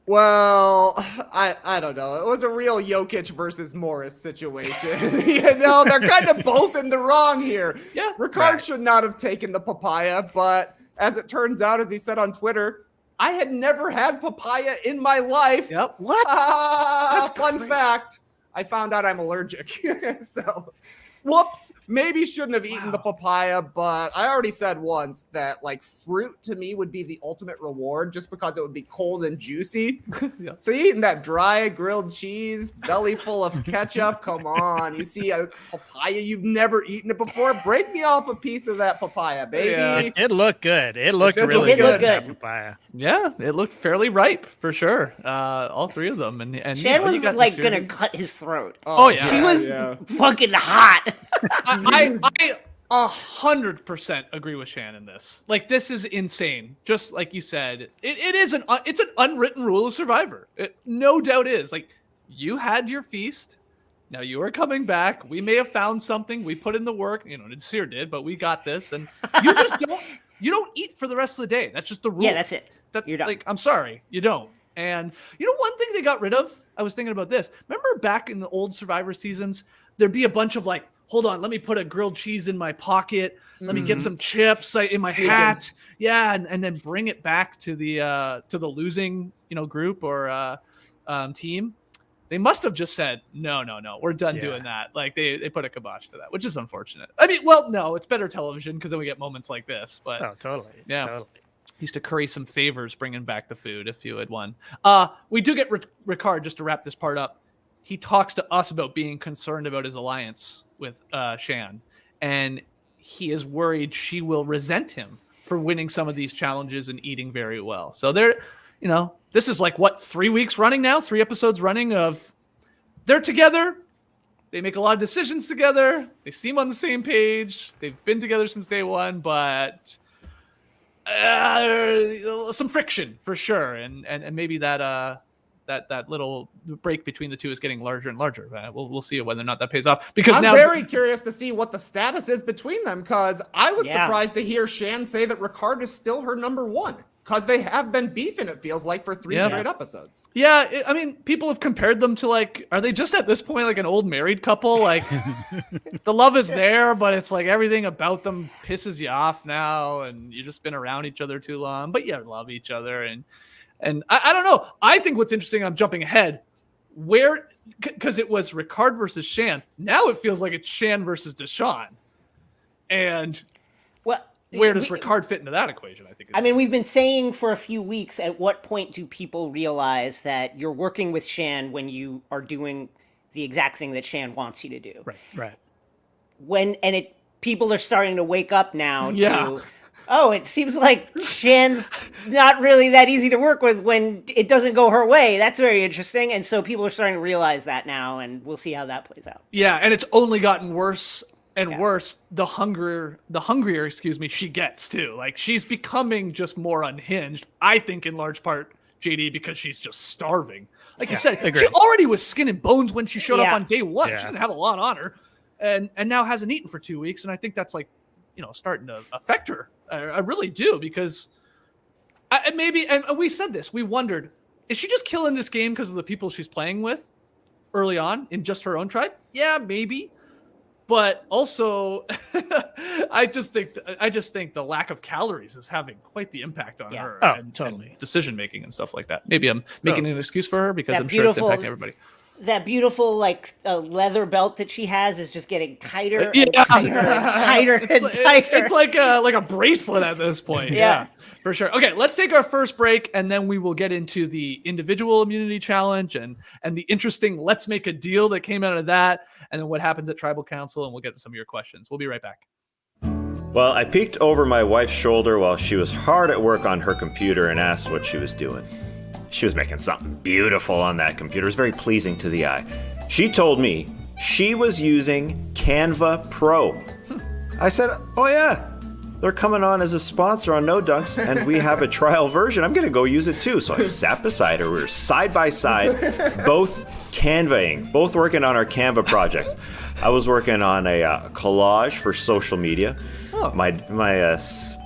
Well, I don't know. It was a real Jokic versus Morris situation. They're kind of both in the wrong here. Yeah, Ricard should not have taken the papaya, but as it turns out, as he said on Twitter, I had never had papaya in my life. Yep. What? That's fun fact. I found out I'm allergic. So, whoops. Maybe shouldn't have eaten the papaya, but I already said once that fruit to me would be the ultimate reward just because it would be cold and juicy. So eating that dry grilled cheese, belly full of ketchup, come on. You see a papaya, you've never eaten it before. Break me off a piece of that papaya, baby. Yeah. It did look good. It looked really good. That papaya. Yeah, it looked fairly ripe for sure. All three of them, and Shan was gonna cut his throat. Oh yeah, she was fucking hot. I 100% agree with Shan in this. This is insane. Just like you said, it's an unwritten rule of Survivor. It no doubt is. You had your feast. Now you are coming back. We may have found something. We put in the work. Seer did, but we got this. And you just don't eat for the rest of the day. That's just the rule. Yeah, that's it. You're done. I'm sorry, you don't. And one thing they got rid of, I was thinking about this. Remember back in the old Survivor seasons, there'd be a bunch of hold on, let me put a grilled cheese in my pocket. Let me get some chips in my hat. Yeah, and then bring it back to the losing group or team. They must have just said, no, we're done doing that. They put a kibosh to that, which is unfortunate. I mean, well, no, it's better television because then we get moments like this. But totally. Yeah. Totally. Used to curry some favors bringing back the food if you had won. We do get Ricard, just to wrap this part up. He talks to us about being concerned about his alliance with Shan, and he is worried she will resent him for winning some of these challenges and eating very well. So this is 3 weeks running now, 3 episodes running of they're together. They make a lot of decisions together. They seem on the same page. They've been together since day one, but some friction for sure. And maybe that little break between the two is getting larger and larger. We'll see whether or not that pays off. Because I'm now very curious to see what the status is between them, because I was surprised to hear Shan say that Ricard is still her number one, because they have been beefing, it feels like, for 3 straight episodes. Yeah, I mean, people have compared them to are they just at this point an old married couple? The love is there, but it's everything about them pisses you off now, and you've just been around each other too long, but you love each other. And I don't know. I think what's interesting, I'm jumping ahead, because it was Ricard versus Shan. Now it feels like it's Shan versus Deshawn. And where does Ricard fit into that equation, I think? We've been saying for a few weeks, at what point do people realize that you're working with Shan when you are doing the exact thing that Shan wants you to do. Right. People are starting to wake up now Yeah. to, oh, it seems like Shan's not really that easy to work with when it doesn't go her way. That's very interesting. And so people are starting to realize that now, and we'll see how that plays out. Yeah, and it's only gotten worse and worse the hungrier, she gets too. Like, she's becoming just more unhinged, I think in large part, JD, because she's just starving. Like you said, agreed. she already was skin and bones when she showed up Yeah. on day one. Yeah. She didn't have a lot on her. And now hasn't eaten for 2 weeks, and I think that's like, starting to affect her. I really do, because and we said this. We wondered, is she just killing this game because of the people she's playing with early on in just her own tribe? Yeah, maybe. But also, I just think the lack of calories is having quite the impact on her. Oh, and totally. decision making and stuff like that. Maybe I'm making an excuse for her because That I'm sure it's beautiful- impacting everybody. That beautiful leather belt that she has is just getting tighter Yeah. and tighter and tighter and tighter. It's like a bracelet at this point. Yeah. For sure. Okay, let's take our first break, and then we will get into the individual immunity challenge and the interesting let's make a deal that came out of that, and then what happens at Tribal Council, and we'll get to some of your questions. We'll be right back. Well, I peeked over my wife's shoulder while she was hard at work on her computer and asked what she was doing. She was making something beautiful on that computer. It was very pleasing to the eye. She told me she was using Canva Pro. I said, oh yeah, they're coming on as a sponsor on No Dunks, and we have a trial version. I'm going to go use it too. So I sat beside her. We were side by side, both Canvaing, both working on our Canva projects. I was working on a collage for social media. Oh. My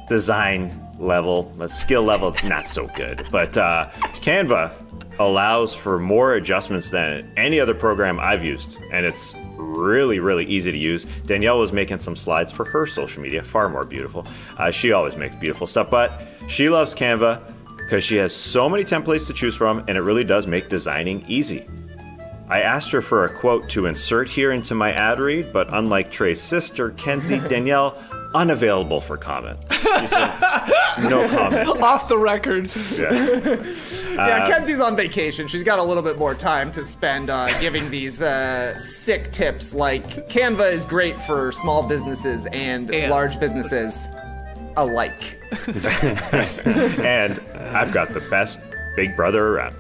design level, my skill level, it's not so good. But Canva allows for more adjustments than any other program I've used, and it's really, really easy to use. Danielle was making some slides for her social media, far more beautiful. She always makes beautiful stuff, but she loves Canva because she has so many templates to choose from, and it really does make designing easy. I asked her for a quote to insert here into my ad read, but unlike Trey's sister, Kenzie, Danielle, unavailable for comment. She said, no comment. Off the record. Yeah, Kenzie's on vacation. She's got a little bit more time to spend giving these sick tips, like Canva is great for small businesses and large businesses alike. And I've got the best big brother around.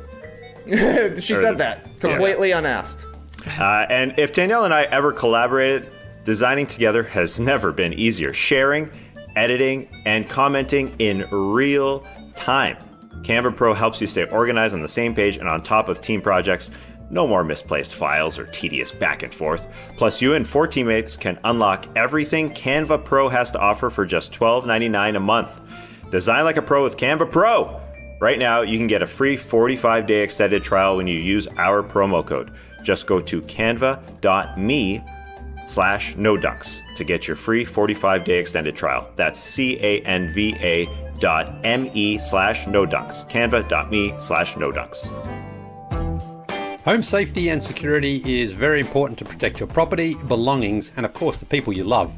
She said that, completely unasked. And if Danielle and I ever collaborated, designing together has never been easier. Sharing, editing, and commenting in real time. Canva Pro helps you stay organized on the same page and on top of team projects. No more misplaced files or tedious back and forth. Plus, you and 4 teammates can unlock everything Canva Pro has to offer for just $12.99 a month. Design like a pro with Canva Pro. Right now, you can get a free 45-day extended trial when you use our promo code. Just go to canva.me/nodunks to get your free 45-day extended trial. That's canva.me/nodunks. Canva.me/nodunks. Home safety and security is very important to protect your property, belongings, and of course the people you love.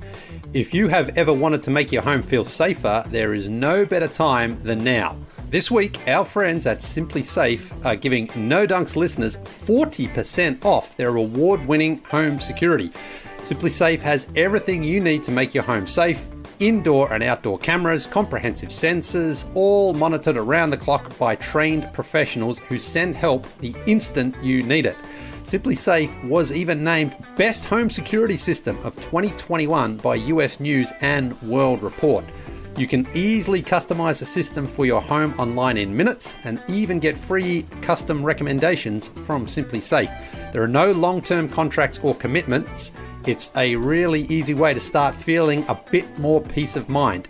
If you have ever wanted to make your home feel safer, there is no better time than now. This week, our friends at Simply Safe are giving No Dunks listeners 40% off their award-winning home security. Simply Safe has everything you need to make your home safe. Indoor and outdoor cameras, comprehensive sensors, all monitored around the clock by trained professionals who send help the instant you need it. Simply Safe was even named Best Home Security System of 2021 by US News and World Report. You can easily customize a system for your home online in minutes and even get free custom recommendations from Simply Safe. There are no long-term contracts or commitments. It's a really easy way to start feeling a bit more peace of mind.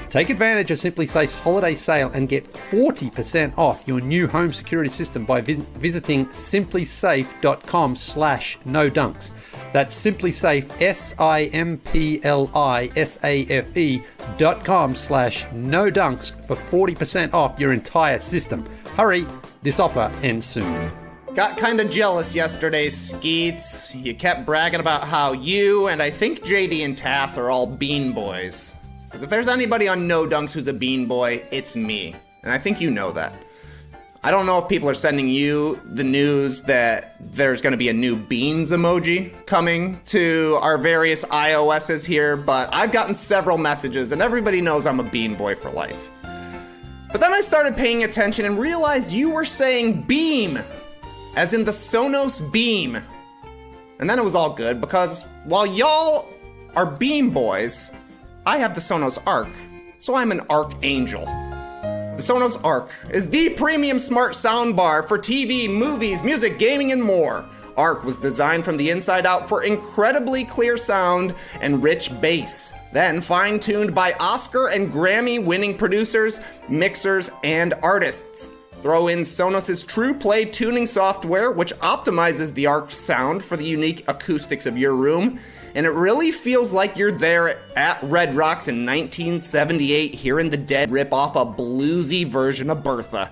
Take advantage of Simply Safe's holiday sale and get 40% off your new home security system by visiting simplysafe.com/nodunks. That's simplysafe, simplisafe.com/nodunks for 40% off your entire system. Hurry, this offer ends soon. Got kinda jealous yesterday, Skeets. You kept bragging about how you and I think JD and Tass are all bean boys. Because if there's anybody on No Dunks who's a bean boy, it's me. And I think you know that. I don't know if people are sending you the news that there's going to be a new beans emoji coming to our various iOSs here, but I've gotten several messages, and everybody knows I'm a bean boy for life. But then I started paying attention and realized you were saying beam, as in the Sonos Beam. And then it was all good, because while y'all are beam boys, I have the Sonos Arc, so I'm an Archangel. The Sonos Arc is the premium smart soundbar for TV, movies, music, gaming, and more. Arc was designed from the inside out for incredibly clear sound and rich bass, then fine-tuned by Oscar and Grammy-winning producers, mixers, and artists. Throw in Sonos' True Play tuning software, which optimizes the Arc's sound for the unique acoustics of your room, and it really feels like you're there at Red Rocks in 1978 hearing the Dead rip off a bluesy version of Bertha.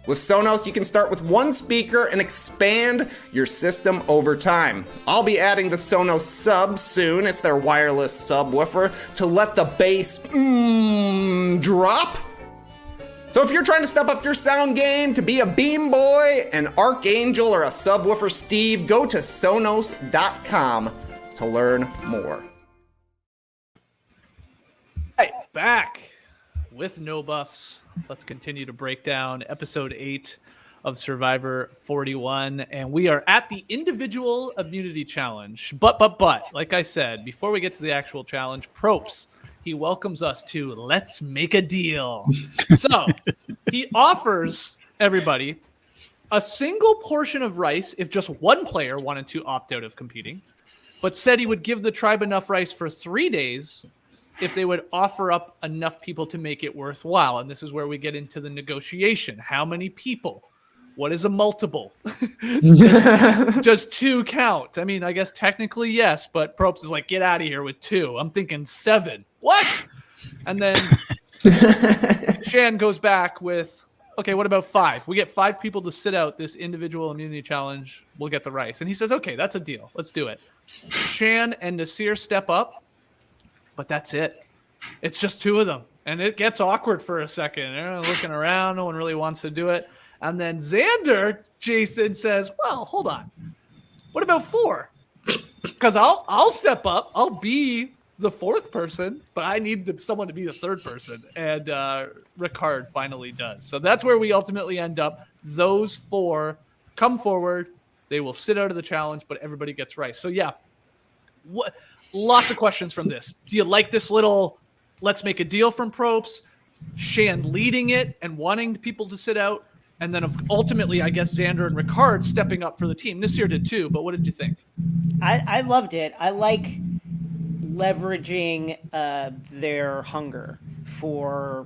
With Sonos, you can start with one speaker and expand your system over time. I'll be adding the Sonos Sub soon. It's their wireless subwoofer to let the bass drop. So if you're trying to step up your sound game to be a Beam Boy, an Archangel, or a Subwoofer Steve, go to Sonos.com to learn more. Right, back with no buffs. Let's continue to break down episode 8 of Survivor 41, and we are at the individual immunity challenge. But, like I said, before we get to the actual challenge, Probst, he welcomes us to Let's Make a Deal. So he offers everybody a single portion of rice if just one player wanted to opt out of competing, but said he would give the tribe enough rice for 3 days if they would offer up enough people to make it worthwhile. And this is where we get into the negotiation. How many people? What is a multiple? just 2 count. I mean, I guess technically yes, but Probst is like, get out of here with 2. I'm thinking 7. What? And then Shan goes back with, okay, what about 5? We get 5 people to sit out this individual immunity challenge. We'll get the rice. And he says, okay, that's a deal. Let's do it. Shan and Nasir step up, but that's it. It's just 2 of them. And it gets awkward for a second. They're looking around. No one really wants to do it. And then Xander, Jason, says, well, hold on. What about 4? Because I'll step up. I'll be the 4th person, but I need someone to be the 3rd person. And Ricard finally does. So that's where we ultimately end up. Those 4 come forward. They will sit out of the challenge, but everybody gets rice. So yeah, lots of questions from this. Do you like this little let's make a deal from Probst? Shan leading it and wanting people to sit out? And then ultimately, I guess, Xander and Ricard stepping up for the team. Nasir did too, but what did you think? I loved it. I like leveraging their hunger for,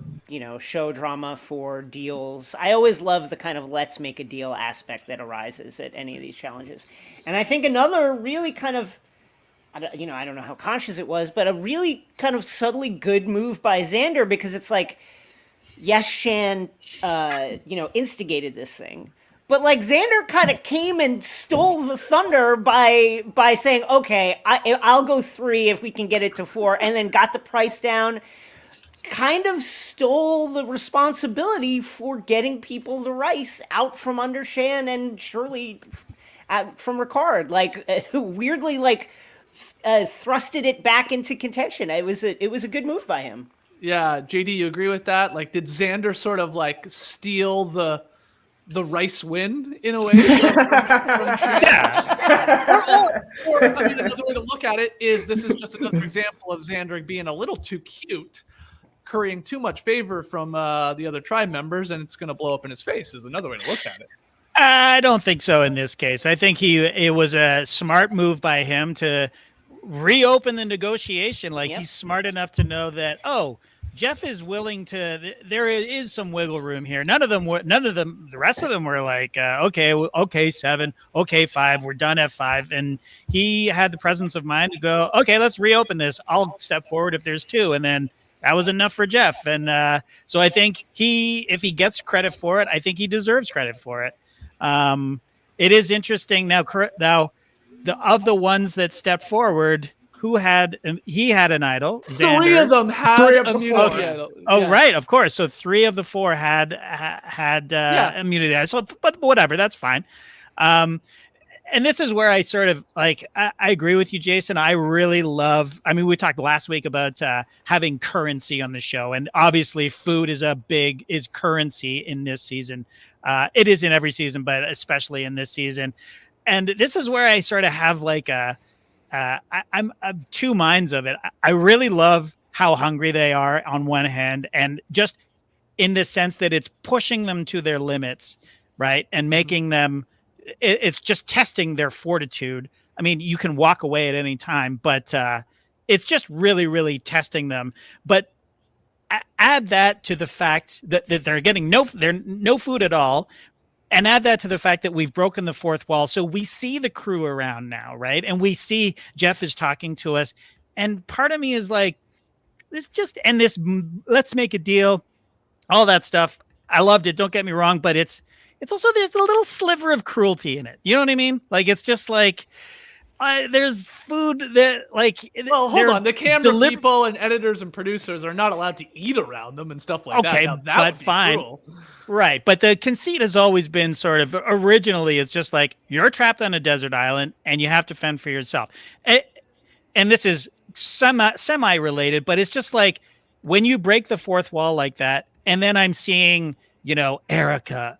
show drama, for deals. I always love the kind of let's make a deal aspect that arises at any of these challenges. And I think another really kind of, I don't know how conscious it was, but a really kind of subtly good move by Xander, because it's like, yes, Shan, instigated this thing, but like Xander kind of came and stole the thunder by saying, okay, I'll go 3 if we can get it to 4, and then got the price down, kind of stole the responsibility for getting people the rice out from under Shan and surely from Ricard, like weirdly, like thrusted it back into contention. It was a good move by him. Yeah, JD, you agree with that? Like, did Xander sort of like steal the rice win in a way? Yeah. Or I mean, another way to look at it is this is just another example of Xander being a little too cute, currying too much favor from the other tribe members, and it's going to blow up in his face. Is another way to look at it. I don't think so in this case. I think it was a smart move by him to reopen the negotiation. Like, he's smart enough to know that, Jeff is willing to. There is some wiggle room here. The rest of them were like, okay, 7, okay, 5. We're done at 5, and he had the presence of mind to go, okay, let's reopen this. I'll step forward if there's 2, and then that was enough for Jeff. And so I think if he gets credit for it, I think he deserves credit for it. It is interesting now. Of the ones that stepped forward, who had he had an idol. Three Xander. of them had Three of the immunity four. idol. Oh, Yes. right, of course. So 3 of the 4 had immunity. So, but whatever, that's fine. And this is where I sort of like, I agree with you, Jason. I really love, I mean, we talked last week about having currency on the show, and obviously food is currency in this season. It is in every season, but especially in this season. And this is where I sort of have like I'm of two minds of it. I really love how hungry they are on one hand, and just in the sense that it's pushing them to their limits, right? And making them, it's just testing their fortitude. I mean, you can walk away at any time, but it's just really, really testing them. But add that to the fact that they're getting no food at all. And add that to the fact that we've broken the fourth wall. So we see the crew around now, right? And we see Jeff is talking to us. And part of me is like, let's make a deal, all that stuff. I loved it. Don't get me wrong. But it's also, there's a little sliver of cruelty in it. You know what I mean? Like, it's just like, there's food that like. Well, hold on. The camera people and editors and producers are not allowed to eat around them and stuff like that. Okay, Now, that but would be fine. cruel. Right. But the conceit has always been sort of, originally, it's just like, you're trapped on a desert island and you have to fend for yourself. And this is semi-related, but it's just like, when you break the fourth wall like that, and then I'm seeing, Erica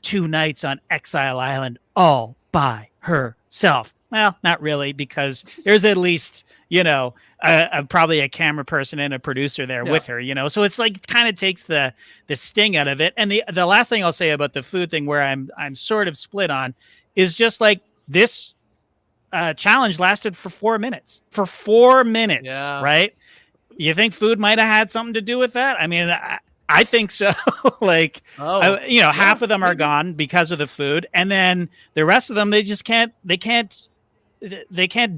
2 nights on Exile Island all by herself. Well, not really, because there's at least, probably a camera person and a producer there with her, So it's like, kind of takes the sting out of it. And the last thing I'll say about the food thing, where I'm sort of split on, is just like, this challenge lasted for 4 minutes. For 4 minutes, right? You think food might have had something to do with that? I mean, I think so. Like, half of them are gone because of the food, and then the rest of them, they just can't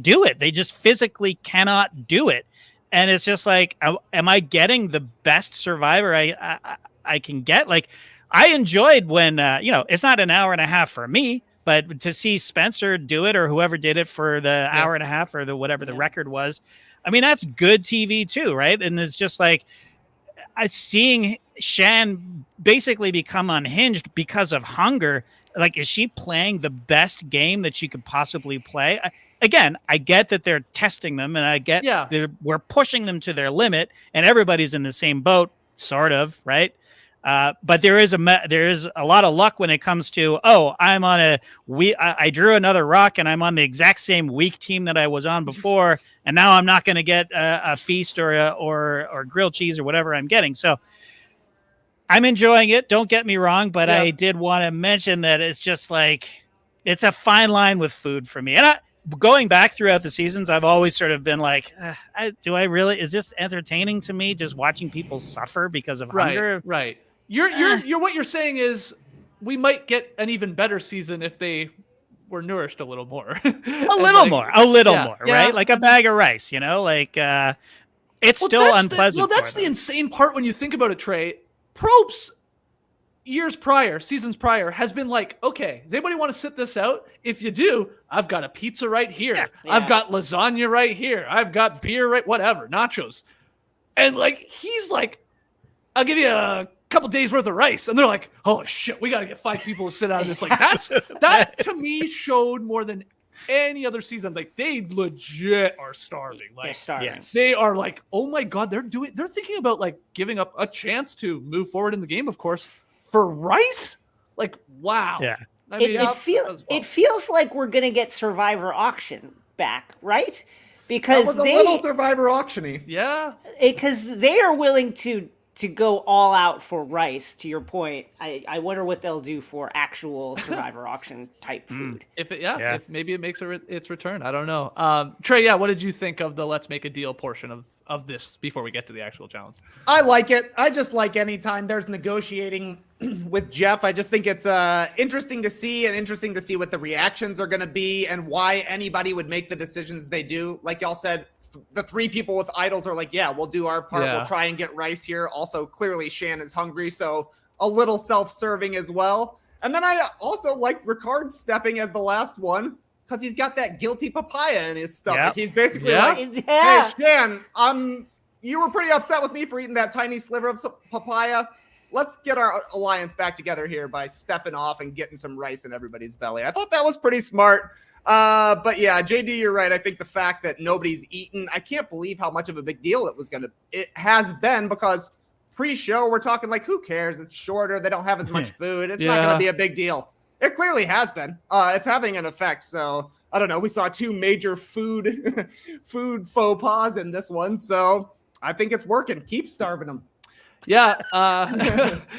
do it. They just physically cannot do it. And it's just like, am I getting the best Survivor I can get? Like, I enjoyed when, it's not an hour and a half for me, but to see Spencer do it, or whoever did it for the hour and a half, or the whatever the record was, I mean, that's good TV too, right? And it's just like, seeing Shan basically become unhinged because of hunger. Like, is she playing the best game that she could possibly play? Again, I get that they're testing them, and I get that we're pushing them to their limit, and everybody's in the same boat, sort of, right? But there is a lot of luck when it comes to, I drew another rock, and I'm on the exact same weak team that I was on before, and now I'm not going to get a feast or grilled cheese or whatever I'm getting. So I'm enjoying it. Don't get me wrong, but I did want to mention that it's just like, it's a fine line with food for me. And going back throughout the seasons, I've always sort of been like, is this entertaining to me? Just watching people suffer because of hunger? Right. You're what you're saying is, we might get an even better season if they were nourished a little more. a little more, right? Like a bag of rice, it's still unpleasant. That's the insane part when you think about it, Trey. Probst, seasons prior, has been like, okay, does anybody want to sit this out? If you do, I've got a pizza right here. Yeah. I've got lasagna right here. I've got beer right, whatever, nachos. And like, he's like, I'll give you a couple days worth of rice. And they're like, oh shit, we got to get 5 people to sit out of this. Like, that to me showed more than any other season. Like, they legit are starving. Like, they're starving. Yes. They are like, oh my God, they're thinking about like giving up a chance to move forward in the game, of course, for rice. Like, wow. Yeah. I mean, it feels like we're gonna get Survivor auction back, right? Because that was a little Survivor auction-y. Yeah. Because they are willing to go all out for rice. To your point, I wonder what they'll do for actual Survivor auction type food. If maybe it makes its return. I don't know. Trey, what did you think of the let's make a deal portion of this before we get to the actual challenge? I like it. I just like anytime there's negotiating with Jeff. I just think it's interesting to see, and interesting to see what the reactions are going to be and why anybody would make the decisions they do. Like y'all said, the 3 people with idols are like, yeah, we'll do our part. We'll try and get rice here. Also, clearly Shan is hungry, so a little self-serving as well. And then I also like Ricard stepping as the last one because he's got that guilty papaya in his stomach. Yep. He's basically Yep. like, Yeah. hey, Shan, you were pretty upset with me for eating that tiny sliver of papaya. Let's get our alliance back together here by stepping off and getting some rice in everybody's belly. I thought that was pretty smart. But yeah, JD, you're right. I think the fact that nobody's eaten, I can't believe how much of a big deal it has been, because pre-show we're talking like, who cares? It's shorter. They don't have as much food. It's not going to be a big deal. It clearly has been. It's having an effect. So I don't know. We saw 2 major food faux pas in this one. So I think it's working. Keep starving them. Yeah,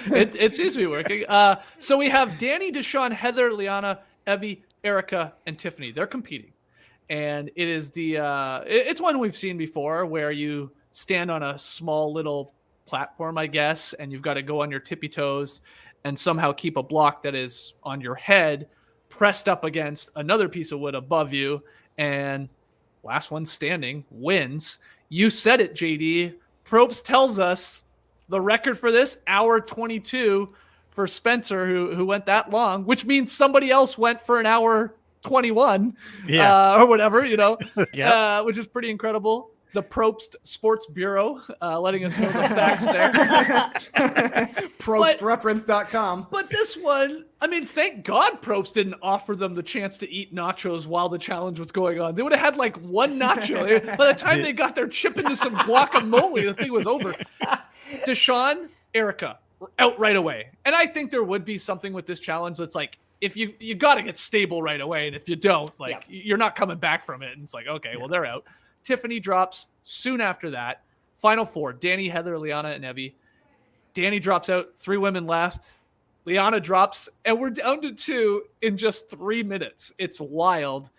it seems to be working. So we have Danny, Deshawn, Heather, Liana, Evie, Erica, and Tiffany. They're competing. And it is it's one we've seen before, where you stand on a small little platform, I guess, and you've got to go on your tippy toes and somehow keep a block that is on your head pressed up against another piece of wood above you, and last one standing wins. You said it, JD. Probst tells us the record for this, hour 22 for Spencer, who went that long, which means somebody else went for an hour 21 or whatever, which is pretty incredible. The Probst Sports Bureau letting us know the facts there. ProbstReference.com. But this one, I mean, thank God Probst didn't offer them the chance to eat nachos while the challenge was going on. They would have had like one nacho. By the time they got their chip into some guacamole, the thing was over. Deshawn, Erica, out right away. And I think there would be something with this challenge that's like, if you got to get stable right away. And if you don't, you're not coming back from it. And it's like, okay, well, they're out. Tiffany drops soon after that. Final 4, Danny, Heather, Liana, and Evie. Danny drops out, 3 women left. Liana drops, and we're down to 2 in just 3 minutes. It's wild.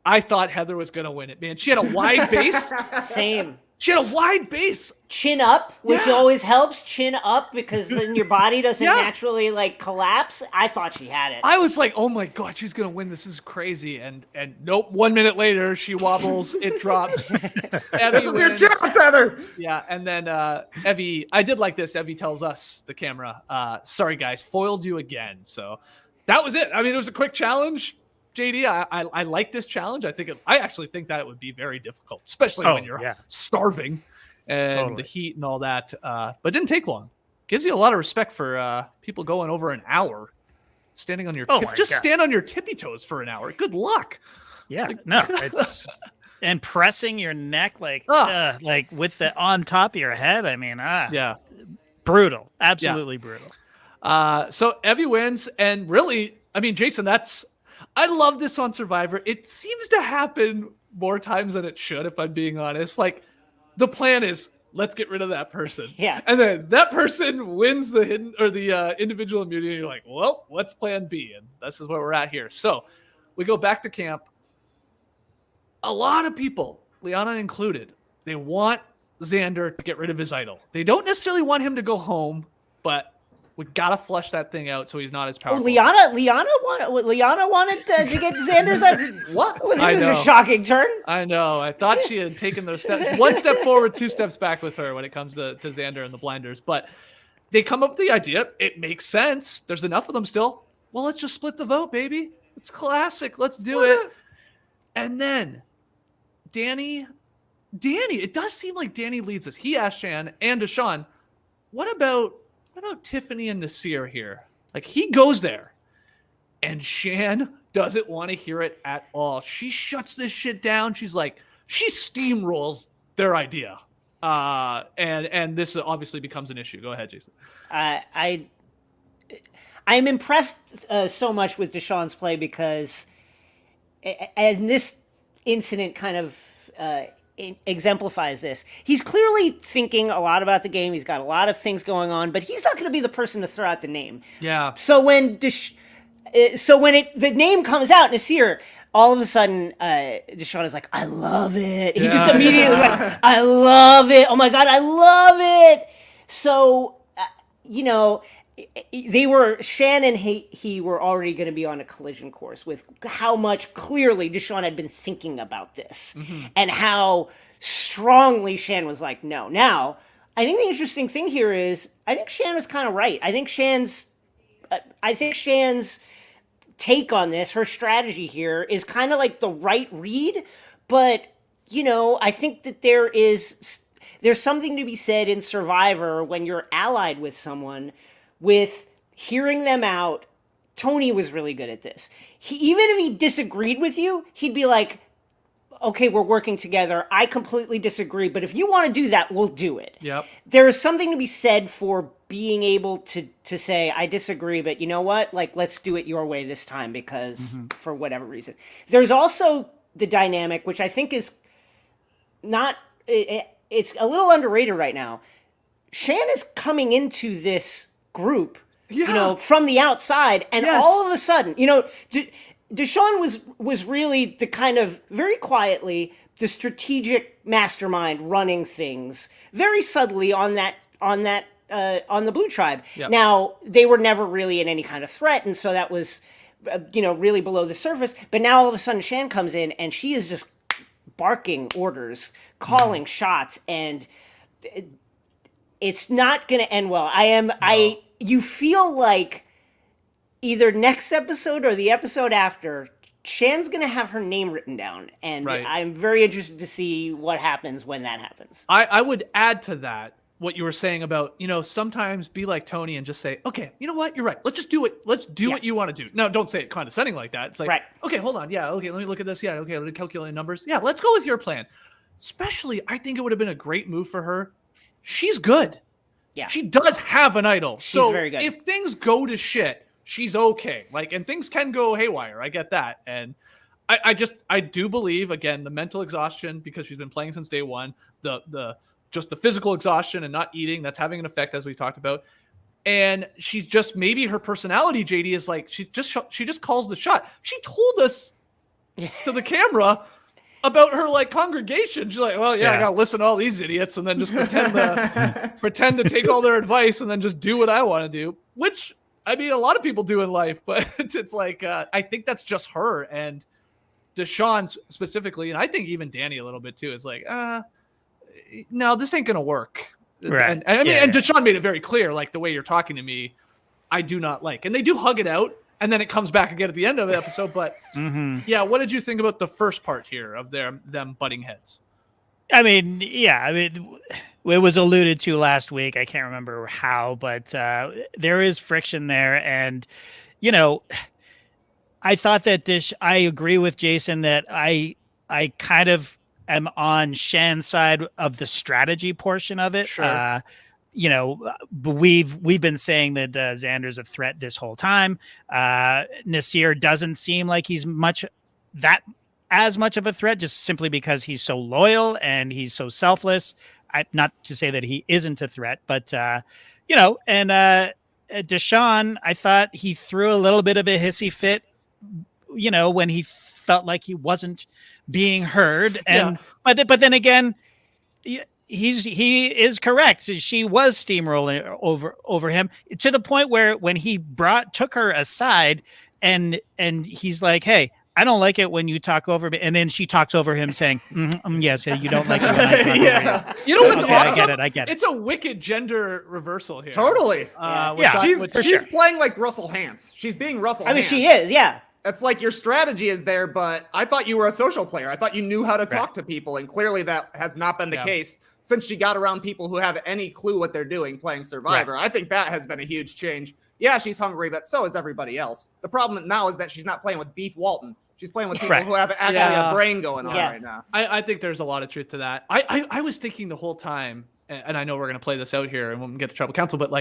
I thought Heather was going to win it, man. She had a wide base. Same. She had a wide base. Chin up, which always helps. Chin up, because then your body doesn't Yeah. naturally collapse. I thought she had it. I was like, oh my God, she's going to win. This is crazy. And nope, 1 minute later, she wobbles. It drops. That's what your chance, Heather. Yeah, and then Evie, I did like this. Evie tells us, the camera, sorry guys, foiled you again. So that was it. I mean, it was a quick challenge. JD, I like this challenge. I actually think that it would be very difficult, especially when you're starving and the heat and all that. But it didn't take long. Gives you a lot of respect for people going over an hour standing on your stand on your tippy toes for an hour. Good luck. Yeah, it's and pressing your neck like with the on top of your head. I mean, brutal, absolutely brutal. So Evie wins, and really, I mean, Jason, I love this on Survivor. It seems to happen more times than it should, if I'm being honest. Like, the plan is, let's get rid of that person. Yeah. And then that person wins the hidden or the individual immunity. And you're like, well, what's plan B? And this is where we're at here. So we go back to camp. A lot of people, Liana included, they want Xander to get rid of his idol. They don't necessarily want him to go home, but we gotta flush that thing out so he's not as powerful. Liana wanted to get Xander's. What? Well, this is a shocking turn. I know. I thought she had taken those steps, 1 step forward, 2 steps back with her when it comes to Xander and the blinders. But they come up with the idea. It makes sense. There's enough of them still. Well, let's just split the vote, baby. It's classic. Let's do it. And then Danny. It does seem like Danny leads us. He asked Shan and Deshawn, what about Tiffany and Nasir here? Like, he goes there, and Shan doesn't want to hear it at all. She shuts this shit down. She's like, she steamrolls their idea. And this obviously becomes an issue. Go ahead, Jason. I'm impressed so much with Deshawn's play, because and this incident kind of exemplifies this. He's clearly thinking a lot about the game. He's got a lot of things going on, but he's not going to be the person to throw out the name. Yeah. So when the name comes out, Nasir, all of a sudden, Deshawn is like, I love it. He just immediately like, I love it. Oh my God, I love it. So, Shan and he were already going to be on a collision course with how much clearly Deshawn had been thinking about this, and how strongly Shan was like, no. Now, I think the interesting thing here is, I think Shan was kind of right. I think Shan's take on this, her strategy here is kind of like the right read, but I think that there's something to be said in Survivor when you're allied with someone, with hearing them out. Tony was really good at this. Even if he disagreed with you, he'd be like, okay, we're working together. I completely disagree, but if you want to do that, we'll do it. Yep. There is something to be said for being able to say, I disagree, but you know what? Like, let's do it your way this time because for whatever reason. There's also the dynamic, which I think is not, it's a little underrated right now. Shan is coming into this group, from the outside, and all of a sudden, Deshawn was really the kind of, very quietly, the strategic mastermind running things very subtly on the Blue Tribe. Yep. Now, they were never really in any kind of threat, and so that was, really below the surface. But now all of a sudden Shan comes in, and she is just barking orders, calling shots, and it's not going to end well. You feel like either next episode or the episode after, Shan's going to have her name written down. And I'm very interested to see what happens when that happens. I would add to that what you were saying about, sometimes be like Tony and just say, okay, you know what? You're right. Let's just do it. Let's do what you want to do. No, don't say it condescending like that. It's like, okay, hold on. Yeah. Okay. Let me look at this. Yeah. Okay. Let me calculate numbers. Yeah. Let's go with your plan. Especially, I think it would have been a great move for her. She's good. Yeah. She does have an idol. She's very good. If things go to shit, she's okay. And things can go haywire. I get that. And I do believe, again, the mental exhaustion, because she's been playing since day one, just the physical exhaustion and not eating, that's having an effect, as we talked about. And she's just, maybe her personality, JD, is like, she just calls the shot. She told us to the camera about her congregation. She's like, well, I gotta listen to all these idiots and then just pretend to take all their advice and then just do what I want to do, which a lot of people do in life, but it's like, I think that's just her. And Deshawn specifically, and I think even Danny a little bit too, is like, no, this ain't gonna work. Right. And and Deshawn made it very clear, the way you're talking to me, I do not like. And they do hug it out, and then it comes back again at the end of the episode. But what did you think about the first part here of them butting heads? It was alluded to last week. I can't remember how, but there is friction there. And, I thought that I agree with Jason that I kind of am on Shan's side of the strategy portion of it. Sure. We've been saying that Xander's a threat this whole time. Nasir doesn't seem like he's as much of a threat, just simply because he's so loyal and he's so selfless. Not to say that he isn't a threat, but Deshawn, I thought he threw a little bit of a hissy fit, when he felt like he wasn't being heard. And but then again, he is correct. She was steamrolling over him to the point where when he took her aside and he's like, hey, I don't like it when you talk over me. And then she talks over him saying, yes, you don't like it when I talk over you. You know what's awesome? I get it. It's a wicked gender reversal here. Totally. She's playing like Russell Hantz. She's being Russell Hantz. She is, yeah. It's like your strategy is there, but I thought you were a social player. I thought you knew how to talk to people, and clearly that has not been the case since she got around people who have any clue what they're doing playing Survivor. Right. I think that has been a huge change. Yeah, she's hungry, but so is everybody else. The problem now is that she's not playing with Beef Walton. She's playing with people who have actually a brain going on right now. I think there's a lot of truth to that. I was thinking the whole time, and I know we're going to play this out here and we'll get to Tribal Council, but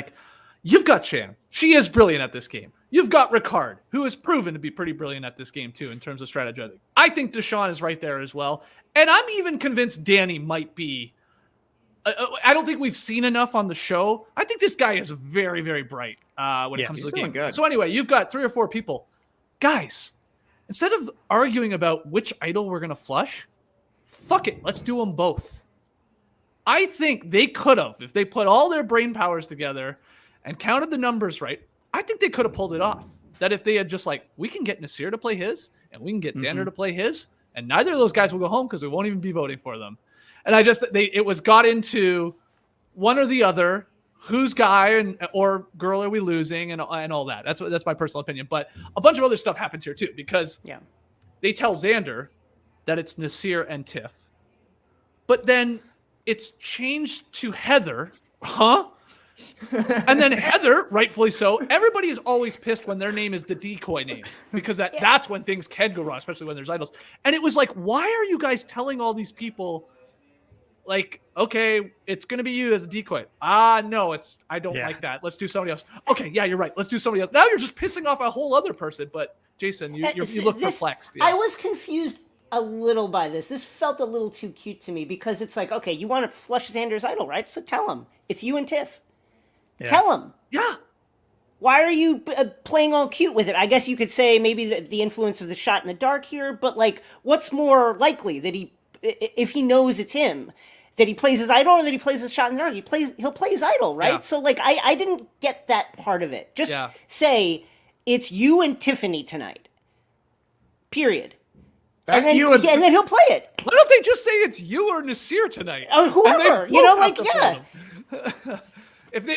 you've got Shan. She is brilliant at this game. You've got Ricard, who has proven to be pretty brilliant at this game too in terms of strategizing. I think Deshawn is right there as well. And I'm even convinced Danny might be. I don't think we've seen enough on the show. I think this guy is very, very bright when it comes to the game. Good. So anyway, you've got 3 or 4 people. Guys, instead of arguing about which idol we're going to flush, fuck it. Let's do them both. I think they could have, if they put all their brain powers together and counted the numbers right, I think they could have pulled it off. That if they had just we can get Nasir to play his, and we can get Xander to play his, and neither of those guys will go home because we won't even be voting for them. And it was got into one or the other. whose guy or girl are we losing and all that. That's my personal opinion. But a bunch of other stuff happens here too, because they tell Xander that it's Nasir and Tiff, but then it's changed to Heather, and then Heather, rightfully so. Everybody is always pissed when their name is the decoy name, because that's when things can go wrong, especially when there's idols. And it was like, why are you guys telling all these people, like, okay, it's going to be you as a decoy? No, I don't like that. Let's do somebody else. Okay, yeah, you're right. Let's do somebody else. Now you're just pissing off a whole other person. But Jason, you look perplexed. Yeah. I was confused a little by this. This felt a little too cute to me, because it's like, okay, you want to flush Xander's idol, right? So tell him. It's you and Tiff. Yeah. Tell him. Yeah. Why are you playing all cute with it? I guess you could say maybe the influence of the shot in the dark here, but like, what's more likely, that if he knows it's him, that he plays his idol, or that he plays his shot in the dark? He'll play his idol, right? Yeah. So like, I didn't get that part of it. Just say it's you and Tiffany tonight. Period. And then he'll play it. Why don't they just say it's you or Nasir tonight? Whoever,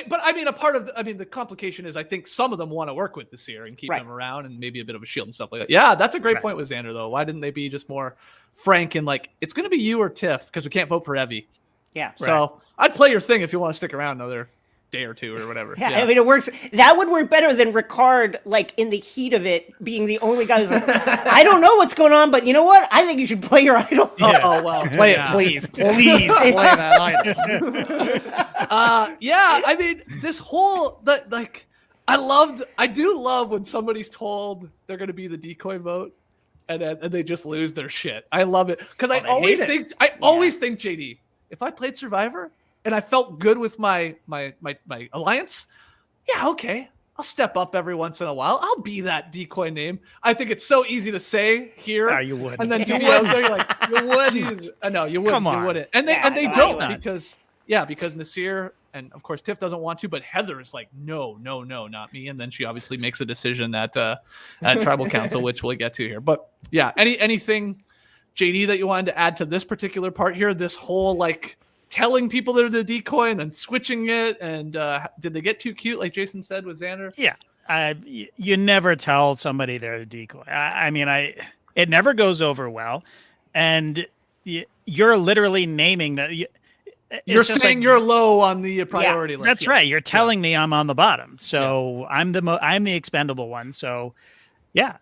But I mean, the complication is, I think some of them want to work with Nasir and keep him around, and maybe a bit of a shield and stuff like that. Yeah, that's a great point with Xander, though. Why didn't they be just more frank and like, it's going to be you or Tiff, because we can't vote for Evie. Yeah. So I'd play your thing if you want to stick around another day or two or whatever. Yeah, I mean, it works. That would work better than Ricard, like, in the heat of it, being the only guy who's like, I don't know what's going on, but you know what? I think you should play your idol. Yeah. Oh, well. Play it, please. Please play that idol. I mean, this whole, I do love when somebody's told they're going to be the decoy vote, and they just lose their shit. I love it. Because I always think, JD, if I played Survivor, and I felt good with my alliance, yeah, okay, I'll step up every once in a while. I'll be that decoy name. I think it's so easy to say here. No, you wouldn't. And then to be out there, you're like, you wouldn't. No, you wouldn't. Come on. You wouldn't. And they don't, because Nasir and of course Tiff doesn't want to, but Heather is like, no, not me. And then she obviously makes a decision at Tribal Council, which we'll get to here. But yeah, anything, JD, that you wanted to add to this particular part here? This whole like telling people they're the decoy and then switching it, and did they get too cute, like Jason said with Xander? Yeah, you never tell somebody they're a decoy. It never goes over well, and you're literally naming that. You're saying you're low on the priority list. That's right. You're telling me I'm on the bottom, so I'm the expendable one. So, yeah,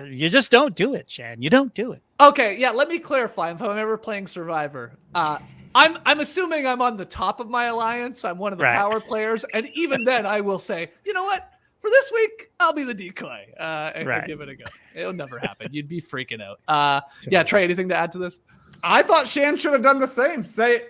you just don't do it, Shan. You don't do it. Okay, yeah. Let me clarify. If I'm ever playing Survivor, I'm assuming I'm on the top of my alliance. I'm one of the power players, and even then, I will say, you know what? For this week, I'll be the decoy and give it a go. It'll never happen. You'd be freaking out. Yeah, Trey, anything to add to this? I thought Shan should have done the same. Say,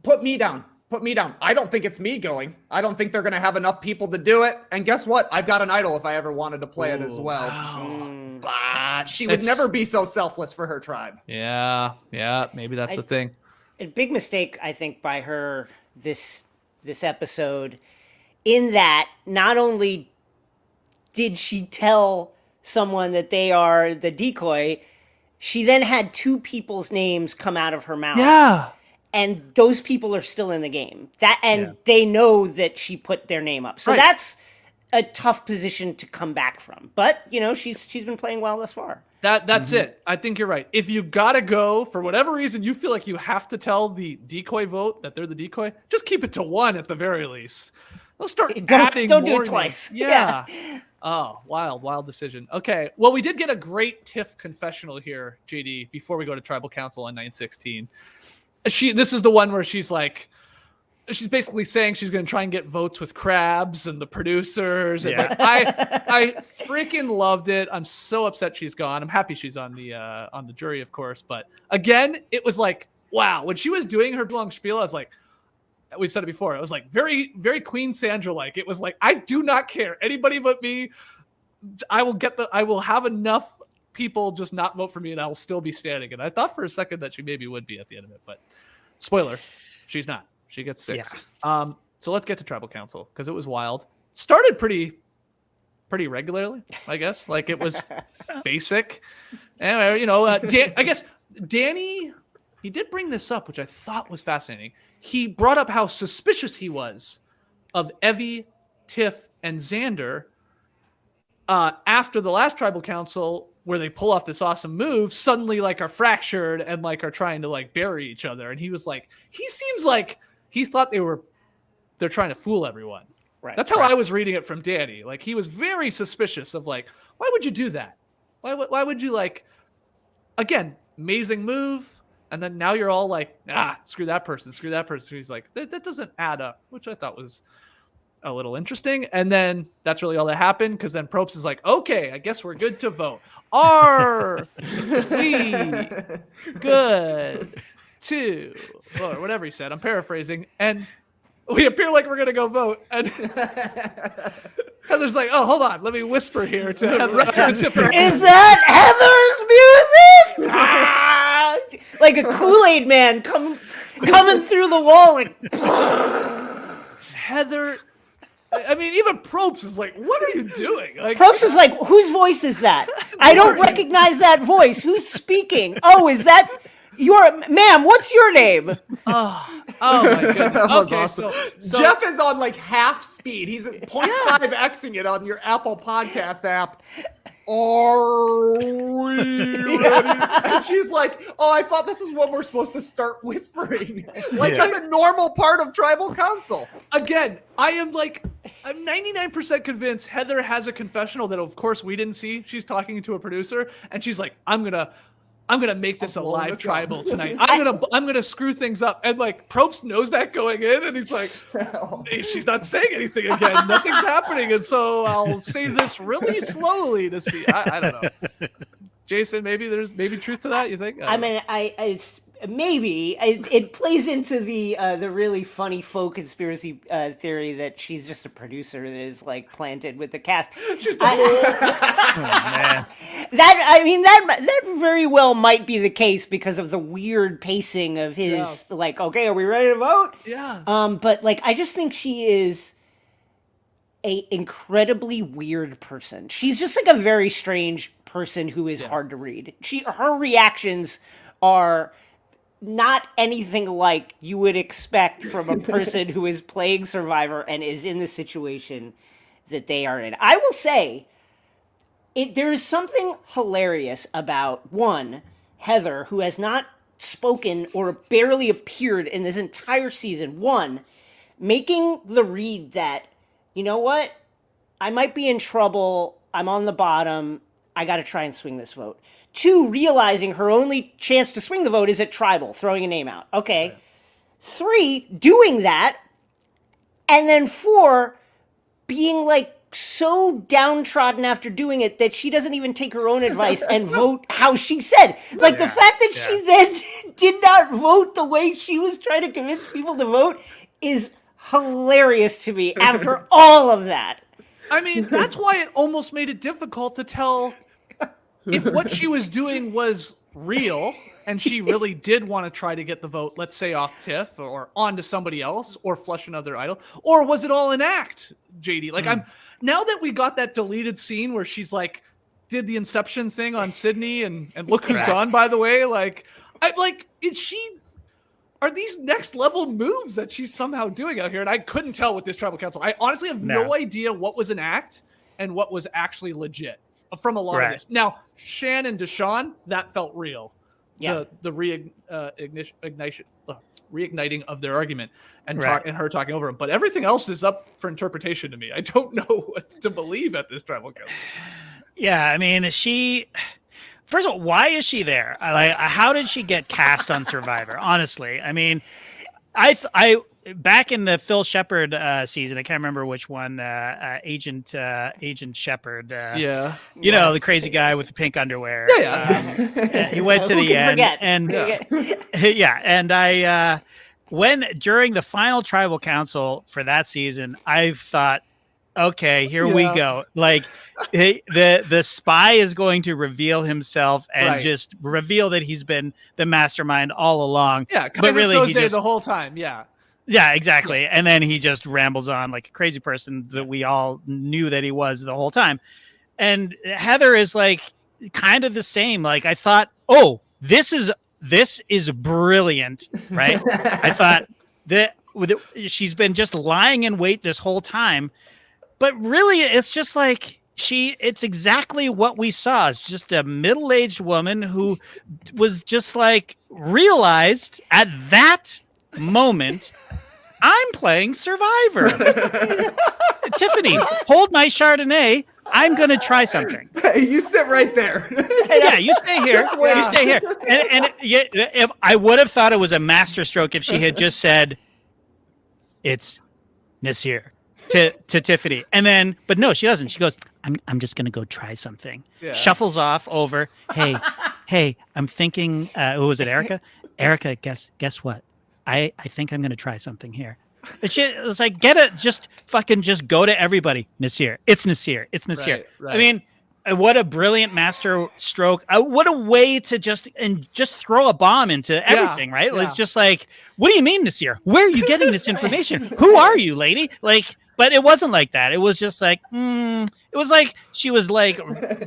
put me down. Put me down. I don't think it's me going. I don't think they're going to have enough people to do it. And guess what? I've got an idol if I ever wanted to play it as well. Wow. But she would never be so selfless for her tribe. Yeah, maybe that's the thing. A big mistake, I think, by her this episode, in that not only did she tell someone that they are the decoy, she then had two people's names come out of her mouth. Yeah. And those people are still in the game. They know that she put their name up. So that's a tough position to come back from. But, she's been playing well thus far. That's it. I think you're right. If you got to go, for whatever reason, you feel like you have to tell the decoy vote that they're the decoy, just keep it to one at the very least. Let's start adding Don't more do it twice. Names. Yeah. Oh, wild decision. Okay. Well, we did get a great Tiff confessional here, JD, before we go to Tribal Council on 9/16. This is the one where she's basically saying she's going to try and get votes with Krabs and the producers. And I freaking loved it. I'm so upset she's gone. I'm happy she's on the jury, of course. But again, it was like, wow. When she was doing her long spiel, I was like, we've said it before. It was like very, very Queen Sandra-like. It was like, I do not care. Anybody but me. I will have enough people just not vote for me and I will still be standing. And I thought for a second that she maybe would be at the end of it, but spoiler, she's not. She gets 6. Yeah. So let's get to Tribal Council because it was wild. Started pretty regularly, I guess. Like it was basic. And I guess Danny he did bring this up, which I thought was fascinating. He brought up how suspicious he was of Evie, Tiff, and Xander after the last tribal council, where they pull off this awesome move, suddenly like are fractured and like are trying to like bury each other. And he was like, he seems like he thought they're trying to fool everyone. Right. That's how I was reading it from Danny. Like he was very suspicious of like, why would you do that? Why would you like, again, amazing move. And then now you're all like, screw that person. He's like, that doesn't add up, which I thought was a little interesting. And then that's really all that happened, because then Probst is like, okay, I guess we're good to vote. Are we good to vote? Or whatever he said. I'm paraphrasing. And we appear like we're going to go vote. And Heather's like, oh, hold on. Let me whisper here to Heather. Is that Heather's music? Like a Kool-Aid man coming through the wall. Like Heather. I mean, even Probst is like, what are you doing? Like, Probst is like, whose voice is that? I don't recognize that voice. Who's speaking? Oh, is that ma'am, what's your name? Oh my goodness. That was Okay, awesome. so Jeff is on like half speed. He's at 0.5xing it on your Apple Podcast app. Are we ready? And she's like, oh, I thought this is when we're supposed to start whispering. Like that's a normal part of tribal council. Again, I'm 99% convinced Heather has a confessional that of course we didn't see. She's talking to a producer and she's like, I'm gonna make this a live tribal tonight. I'm gonna screw things up. And like Probst knows that going in, and he's like, hey, she's not saying anything again. Nothing's happening, and so I'll say this really slowly to see. I don't know. Jason, maybe there's truth to that. You think? It plays into the really funny faux conspiracy theory that she's just a producer that is like planted with the cast. That very well might be the case because of the weird pacing of his like, okay, are we ready to vote? Yeah. But like, I just think she is a incredibly weird person. She's just like a very strange person who is hard to read. Her reactions are not anything like you would expect from a person who is playing Survivor and is in the situation that they are in. I will say, there is something hilarious about, one, Heather, who has not spoken or barely appeared in this entire season. One, making the read that, you know what, I might be in trouble, I'm on the bottom, I gotta try and swing this vote. Two, realizing her only chance to swing the vote is at tribal, throwing a name out. Okay. Right. Three, doing that. And then four, being like so downtrodden after doing it that she doesn't even take her own advice and vote how she said. Like the fact that she then did not vote the way she was trying to convince people to vote is hilarious to me after all of that. I mean, that's why it almost made it difficult to tell if what she was doing was real and she really did want to try to get the vote, let's say off Tiff or onto somebody else or flush another idol, or was it all an act, JD? Like now that we got that deleted scene where she's like did the Inception thing on Sydney and look who's gone, by the way, like I'm like, are these next level moves that she's somehow doing out here? And I couldn't tell with this tribal council. I honestly have no idea what was an act and what was actually legit from a lot of this. Now, Shan and Deshawn, that felt real. Yeah. The reigniting of their argument and her talking over him. But everything else is up for interpretation to me. I don't know what to believe at this tribal council. Yeah, I mean, first of all, why is she there? How did she get cast on Survivor? Honestly, I mean, I back in the Phil Shepard season, I can't remember which one. Agent Shepard. You know, the crazy guy with the pink underwear. He went to the end, and and I when during the final tribal council for that season, I thought, okay, here we go. Like the spy is going to reveal himself and just reveal that he's been the mastermind all along. Yeah, but really he just, the whole time. Yeah, exactly. And then he just rambles on like a crazy person that we all knew that he was the whole time. And Heather is like kind of the same. Like I thought, oh, this is this is brilliant, right? I thought that she's been just lying in wait this whole time, but really it's just like it's exactly what we saw. It's just a middle-aged woman who was just like realized at that moment, I'm playing Survivor. Tiffany, hold my Chardonnay. I'm going to try something. You sit right there. Yeah, you stay here. You stay here. And if I would have thought it was a masterstroke if she had just said, it's Nasir to Tiffany. And then, but no, she doesn't. She goes, I'm just going to go try something. Yeah. Shuffles off over. Hey, I'm thinking, who was it, Erica? Erica, guess what? I think I'm going to try something here. It was like, just go to everybody. Nasir. It's Nasir. It's Nasir. Right. I mean, what a brilliant master stroke. What a way to just throw a bomb into everything, right? Yeah. It's just like, what do you mean, Nasir? Where are you getting this information? Who are you, lady? Like, but it wasn't like that. It was just like, it was like she was like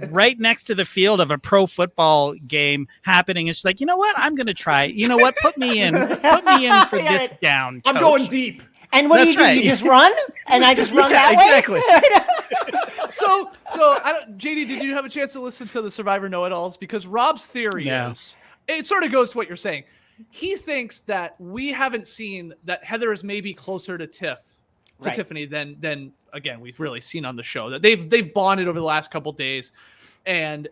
right next to the field of a pro football game happening. And she's like, you know what? I'm going to try. You know what? Put me in for this down. I'm going deep. And what do you do? You just run? And I just run that way? Exactly. So JD, did you have a chance to listen to the Survivor Know-It-Alls? Because Rob's theory is, it sort of goes to what you're saying. He thinks that we haven't seen that Heather is maybe closer to Tiffany than again we've really seen on the show. That they've bonded over the last couple days, and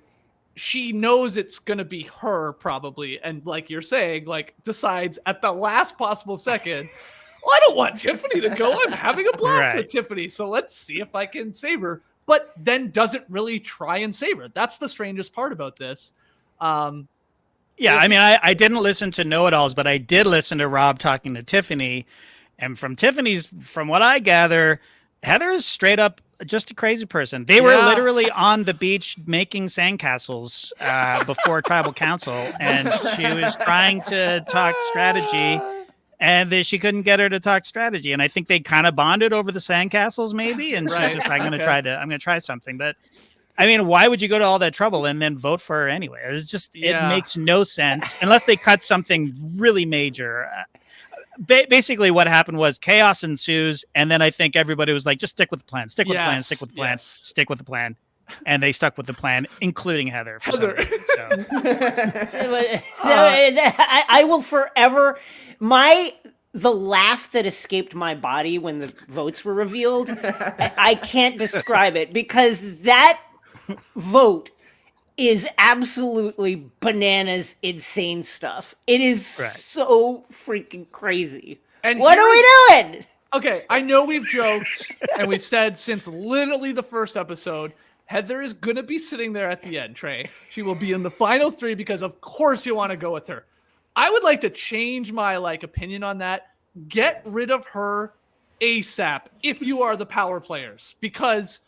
she knows it's gonna be her probably, and like you're saying, like decides at the last possible second, I don't want Tiffany to go. I'm having a blast with Tiffany, so let's see if I can save her. But then doesn't really try and save her. That's the strangest part about this. Yeah, I mean, I didn't listen to Know-It-Alls, but I did listen to Rob talking to Tiffany. And from what I gather, Heather is straight up just a crazy person. They were literally on the beach making sandcastles before tribal council, and she was trying to talk strategy, and she couldn't get her to talk strategy. And I think they kind of bonded over the sandcastles, maybe. And she's just like, I'm going to try something. But I mean, why would you go to all that trouble and then vote for her anyway? It's just, it makes no sense unless they cut something really major. Basically what happened was chaos ensues. And then I think everybody was like, just stick with the plan, stick with the plan. And they stuck with the plan, including Heather. I will forever, the laugh that escaped my body when the votes were revealed, I can't describe it, because that vote is absolutely bananas, insane stuff. It is so freaking crazy. And what are we doing? Okay, I know we've joked and we've said since literally the first episode, Heather is going to be sitting there at the end, Trey. She will be in the final three because, of course, you want to go with her. I would like to change my opinion on that. Get rid of her ASAP if you are the power players, because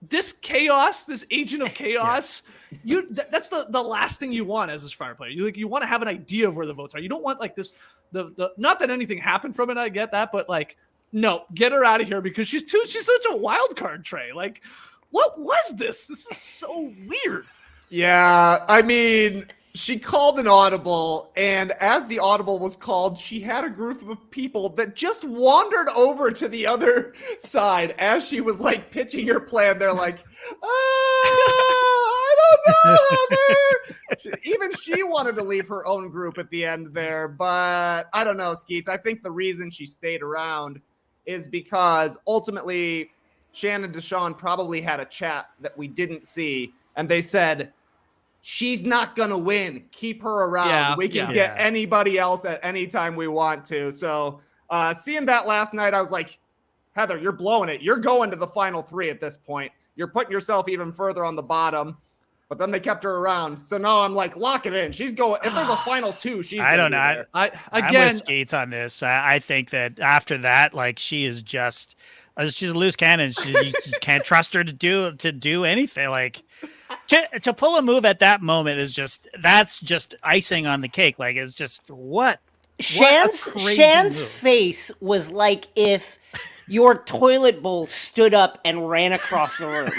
this chaos, this agent of chaos, that's the last thing you want as a Survivor player. You want to have an idea of where the votes are. You don't want this the not that anything happened from it. I get that, but no, get her out of here because she's such a wild card, Trey. What was this? This is so weird. Yeah, I mean, she called an audible, and as the audible was called, she had a group of people that just wandered over to the other side as she was pitching her plan. They're like, I don't know, Heather. Even she wanted to leave her own group at the end there, but I don't know, Skeets. I think the reason she stayed around is because ultimately Shan and Deshawn probably had a chat that we didn't see, and they said, she's not going to win. Keep her around. Yeah, we can get anybody else at any time we want to. So seeing that last night, I was like, Heather, you're blowing it. You're going to the final three at this point. You're putting yourself even further on the bottom. But then they kept her around. So now I'm lock it in. She's going. If there's a final two, she's going to be there. I'm with Skates on this. I think that after that, she is just... she's a loose cannon. You can't trust her to do anything. To pull a move at that moment that's just icing on the cake. It's just what? Shan's face was like if your toilet bowl stood up and ran across the room.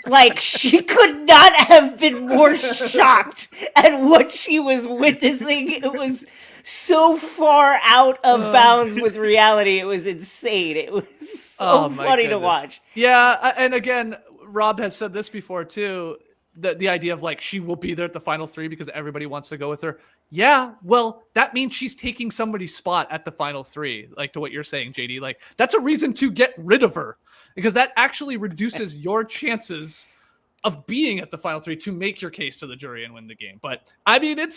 Like, she could not have been more shocked at what she was witnessing. It was so far out of bounds with reality. It was insane. It was so funny to watch. Yeah, and again, Rob has said this before too. The idea of like she will be there at the final three because everybody wants to go with her. Yeah, well, that means she's taking somebody's spot at the final three, like to what you're saying, JD. Like, that's a reason to get rid of her because that actually reduces your chances of being at the final three to make your case to the jury and win the game. But I mean, oh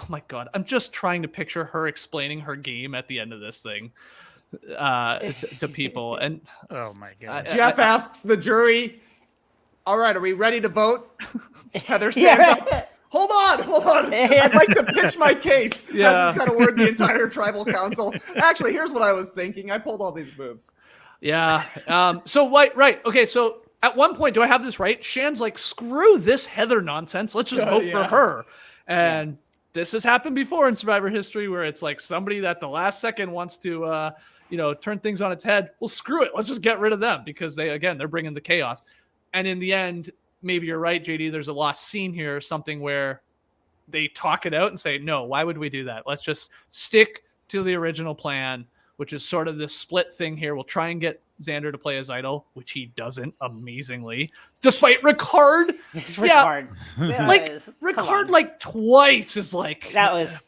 my God, I'm just trying to picture her explaining her game at the end of this thing to people. And oh my God. Jeff asks the jury, all right, are we ready to vote? Heather stands up. Hold on. I'd like to pitch my case. Yeah. Hasn't said a word the entire tribal council. Actually, here's what I was thinking. I pulled all these moves. Yeah. Right. Okay. So at one point, do I have this right? Shan's like, screw this Heather nonsense. Let's just vote for her. And this has happened before in Survivor history where it's like somebody that the last second wants to, turn things on its head. Well, screw it. Let's just get rid of them because they're bringing the chaos. And in the end, maybe you're right, JD. There's a lost scene here, something where they talk it out and say, no, why would we do that? Let's just stick to the original plan, which is sort of this split thing here. We'll try and get Xander to play as idol, which he doesn't amazingly, despite Ricard. It's Ricard. Yeah, like Ricard, like twice is like that was.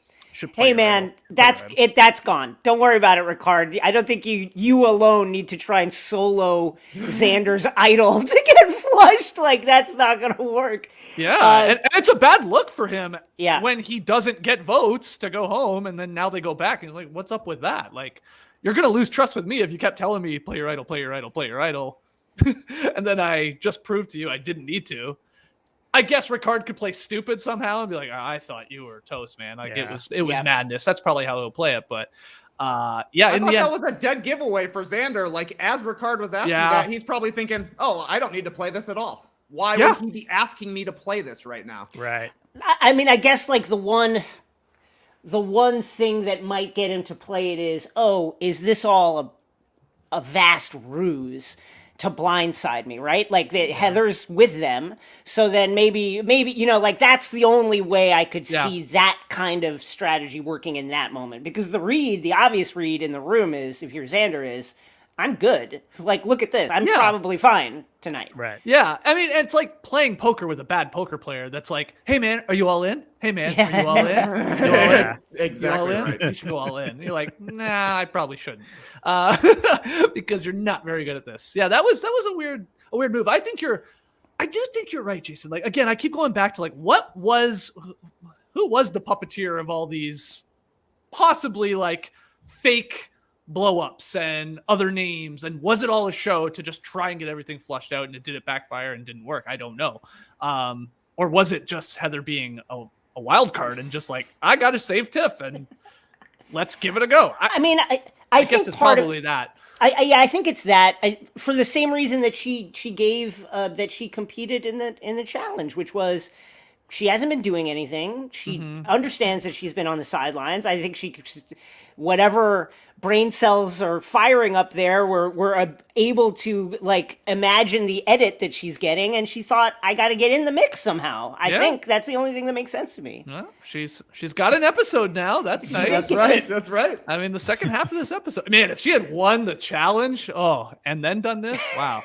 Hey man, that's it. That's gone. Don't worry about it, Ricard. I don't think you alone need to try and solo Xander's idol to get flushed. Like that's not gonna work. Yeah, and it's a bad look for him. Yeah. When he doesn't get votes to go home, and then now they go back, and he's like, "What's up with that?" Like, you're gonna lose trust with me if you kept telling me play your idol, play your idol, play your idol, and then I just proved to you I didn't need to. I guess Ricard could play stupid somehow and be like, I thought you were toast, man. Like it was madness. That's probably how he'll play it. But I thought that was a dead giveaway for Xander. Like as Ricard was asking that, he's probably thinking, oh, I don't need to play this at all. Why would he be asking me to play this right now? Right. I mean, I guess like the one thing that might get him to play it is this all a vast ruse to blindside me, right? Like Heather's with them. So then maybe, like that's the only way I could see that kind of strategy working in that moment. Because the obvious read in the room is, if you're Xander, is I'm good. Like, look at this. I'm probably fine tonight. Right. Yeah. I mean, it's like playing poker with a bad poker player that's like, hey, man, are you all in? Hey, man, are you all in? You all in? Exactly. You all in? Right. You should go all in. And you're like, nah, I probably shouldn't. Because you're not very good at this. Yeah, that was a weird move. I do think you're right, Jason. Like, again, I keep going back to like, who was the puppeteer of all these possibly like fake blow-ups and other names, and was it all a show to just try and get everything flushed out, and did it backfire and didn't work? I don't know. Or was it just Heather being a wild card and just like, I gotta save Tiff and let's give it a go? I guess think it's part probably that. I think it's that for the same reason that she gave that she competed in the challenge, which was she hasn't been doing anything. She understands that she's been on the sidelines. I think whatever brain cells are firing up there, we're able to like imagine the edit that she's getting, and she thought, I got to get in the mix somehow. I think that's the only thing that makes sense to me. Well, she's got an episode now. That's nice. That's right. I mean, the second half of this episode, man, if she had won the challenge, and then done this, wow.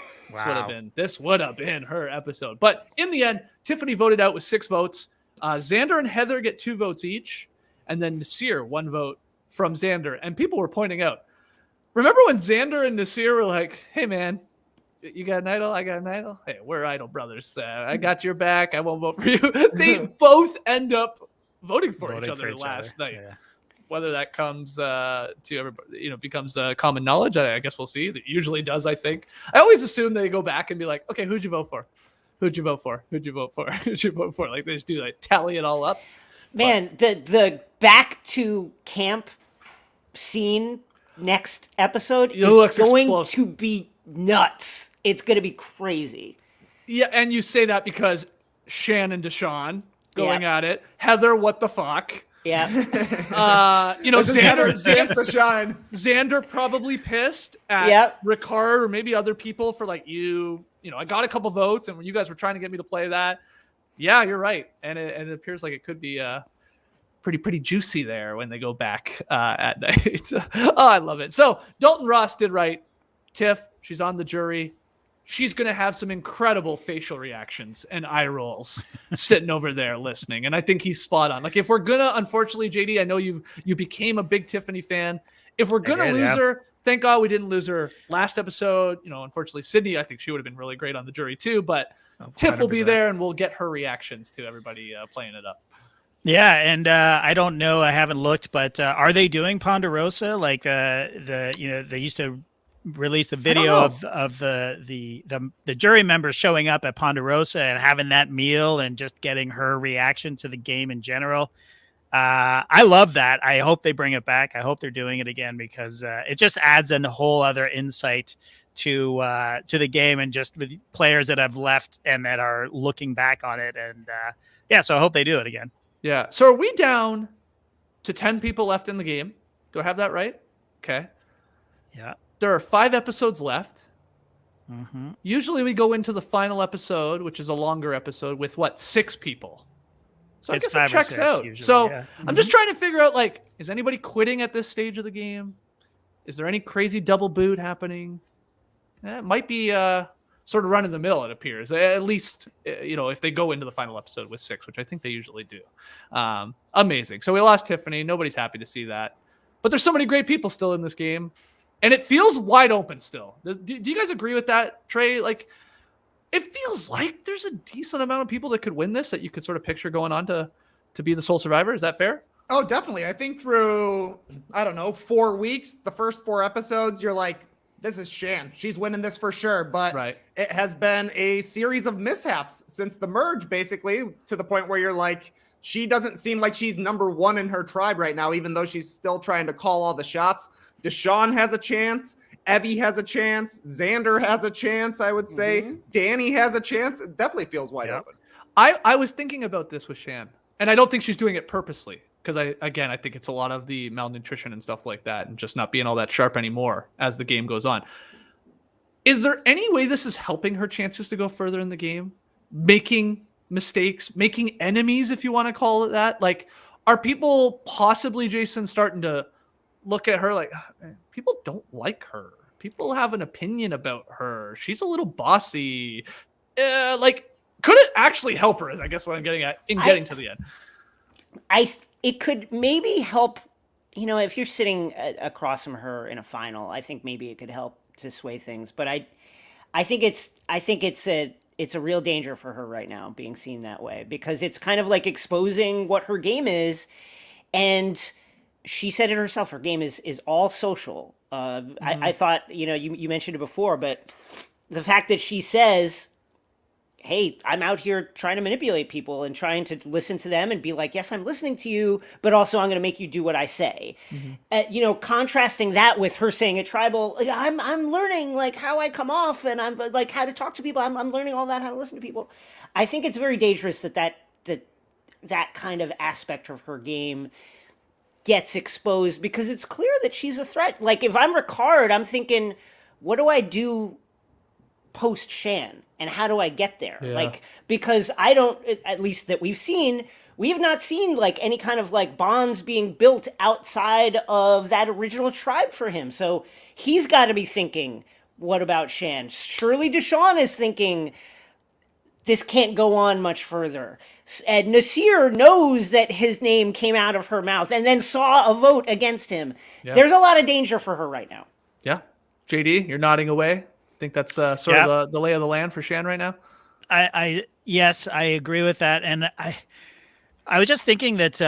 This would have been her episode. But in the end, Tiffany voted out with 6 votes. Xander and Heather get 2 votes each, and then Nasir 1 vote from Xander. And people were pointing out, remember when Xander and Nasir were like, hey man, you got an idol? I got an idol? Hey, we're idol brothers. I got your back. I won't vote for you. They both end up voting for each other last night. Yeah. Whether that comes to everybody, becomes common knowledge, I guess we'll see. It usually does, I think. I always assume they go back and be like, okay, who'd you vote for? Who'd you vote for? Who'd you vote for? Who'd you vote for? Like they just do like tally it all up. Man, the back to camp scene next episode is going to be nuts. It's going to be crazy. Yeah, and you say that because Shan and Deshawn going at it. Heather, what the fuck? Yeah. You know, This is Heather Xander, chance to shine. Xander This is Heather's chance to shine. Xander probably pissed at Yep. Ricard or maybe other people for like you know, I got a couple votes and when you guys were trying to get me to play that. Yeah, you're right. And it appears like it could be pretty juicy there when they go back at night. Oh, I love it. So Dalton Ross did right. Tiff, she's on the jury. She's going to have some incredible facial reactions and eye rolls sitting over there listening. And I think he's spot on. Like if we're going to, unfortunately, JD, I know you became a big Tiffany fan. If we're going to lose her, thank God we didn't lose her last episode. You know, unfortunately, Sydney, I think she would have been really great on the jury too, but Tiff will be there and we'll get her reactions to everybody playing it up. Yeah, and I don't know, I haven't looked, but are they doing Ponderosa? Like they used to release the video of the jury members showing up at Ponderosa and having that meal and just getting her reaction to the game in general. I love that. I hope they bring it back. I hope they're doing it again because it just adds a whole other insight to the game and just with players that have left and that are looking back on it. And so I hope they do it again. Yeah. So are we down to 10 people left in the game? Do I have that right? Okay. Yeah. There are 5 episodes left. Mm-hmm. Usually we go into the final episode, which is a longer episode, with 6 people. So It's I guess 5 or it checks 6 out. usually, So yeah. I'm just trying to figure out, like, is anybody quitting at this stage of the game? Is there any crazy double boot happening? It might be sort of run of the mill, it appears. At least, you know, if they go into the final episode with 6, which I think they usually do. Amazing. So we lost Tiffany. Nobody's happy to see that. But there's so many great people still in this game. And it feels wide open still. Do you guys agree with that, Trey? Like, it feels like there's a decent amount of people that could win this that you could sort of picture going on to be the sole survivor. Is that fair? Oh, definitely. I think through, 4 weeks, the first 4 episodes, you're like, this is Shan. She's winning this for sure. But It has been a series of mishaps since the merge, basically, to the point where you're like, she doesn't seem like she's number 1 in her tribe right now, even though she's still trying to call all the shots. Deshawn has a chance. Evie has a chance. Xander has a chance, I would say. Mm-hmm. Danny has a chance. It definitely feels wide open. I was thinking about this with Shan, and I don't think she's doing it purposely. Because I think it's a lot of the malnutrition and stuff like that and just not being all that sharp anymore as the game goes on. Is there any way this is helping her chances to go further in the game? Making mistakes, making enemies, if you want to call it that? Like, are people possibly, Jason, starting to look at her like, people don't like her. People have an opinion about her. She's a little bossy. Like, could it actually help her is I guess what I'm getting at in getting to the end. It could maybe help, you know, if you're sitting across from her in a final, I think maybe it could help to sway things. But I think it's a real danger for her right now being seen that way because it's kind of like exposing what her game is. And she said it herself, her game is all social. I thought, you know, you mentioned it before, but the fact that she says, hey, I'm out here trying to manipulate people and trying to listen to them and be like, yes, I'm listening to you, but also I'm going to make you do what I say. Mm-hmm. You know, contrasting that with her saying at Tribal, like, I'm learning like how I come off and I'm like how to talk to people. I'm learning all that, how to listen to people. I think it's very dangerous that kind of aspect of her game gets exposed because it's clear that she's a threat. Like if I'm Ricard, I'm thinking, what do I do post Shan and how do I get there? Yeah. Like, because I don't, at least that we've seen, we have not seen like any kind of like bonds being built outside of that original tribe for him. So he's got to be thinking, what about Shan? Surely Deshawn is thinking, this can't go on much further. And Nasir knows that his name came out of her mouth and then saw a vote against him. Yeah. There's a lot of danger for her right now. Yeah. JD, you're nodding away. Think that's sort of the lay of the land for Shan right now? Yes, I agree with that. And I was just thinking that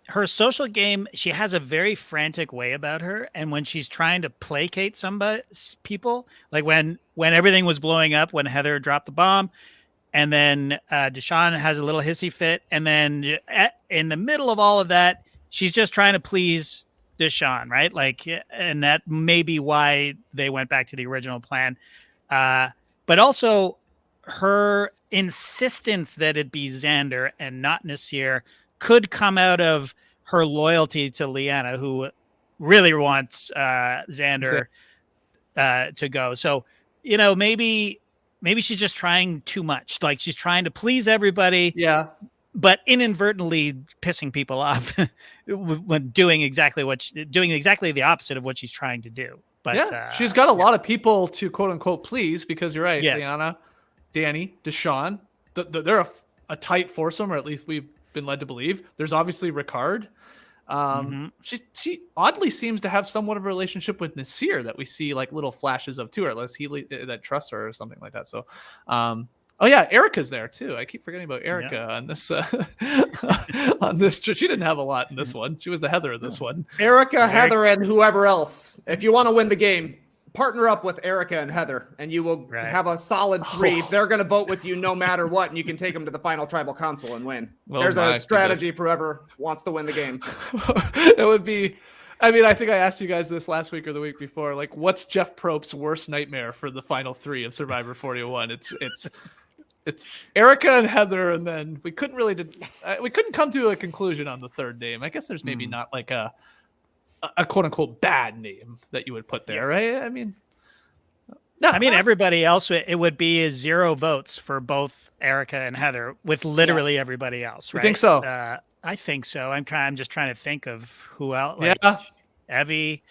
her social game, she has a very frantic way about her. And when she's trying to placate people, like when everything was blowing up, when Heather dropped the bomb, and then Deshawn has a little hissy fit. And then in the middle of all of that, she's just trying to please Deshawn, right? Like, and that may be why they went back to the original plan. But also her insistence that it be Xander and not Nasir could come out of her loyalty to Leanna, who really wants Xander to go. So, maybe she's just trying too much. Like she's trying to please everybody. Yeah. But inadvertently pissing people off when doing exactly the opposite of what she's trying to do. But she's got a lot of people to quote unquote please, because you're right. Yes. Liana, Danny, Deshawn, they're a tight foursome, or at least we've been led to believe. There's obviously Ricard. She oddly seems to have somewhat of a relationship with Nasir that we see like little flashes of too, or unless he that trusts her or something like that. So, oh yeah, Erica's there too. I keep forgetting about Erica on this. On this, she didn't have a lot in this one. She was the Heather of this one. Erica, Heather, and whoever else. If you want to win the game, partner up with Erica and Heather, and you will have a solid 3. They're going to vote with you no matter what, and you can take them to the final tribal council and win. Well, there's a strategy for whoever wants to win the game. It would be. I mean, I think I asked you guys this last week or the week before. Like, what's Jeff Probst's worst nightmare for the final 3 of Survivor 41? It's Erica and Heather, and then we couldn't come to a conclusion on the third name. I guess there's maybe not like a quote unquote bad name that you would put there, right? I mean, no. I mean, everybody else, it would be 0 votes for both Erica and Heather with literally everybody else, right? I think so. I think so. I'm just trying to think of who else. Like Evie,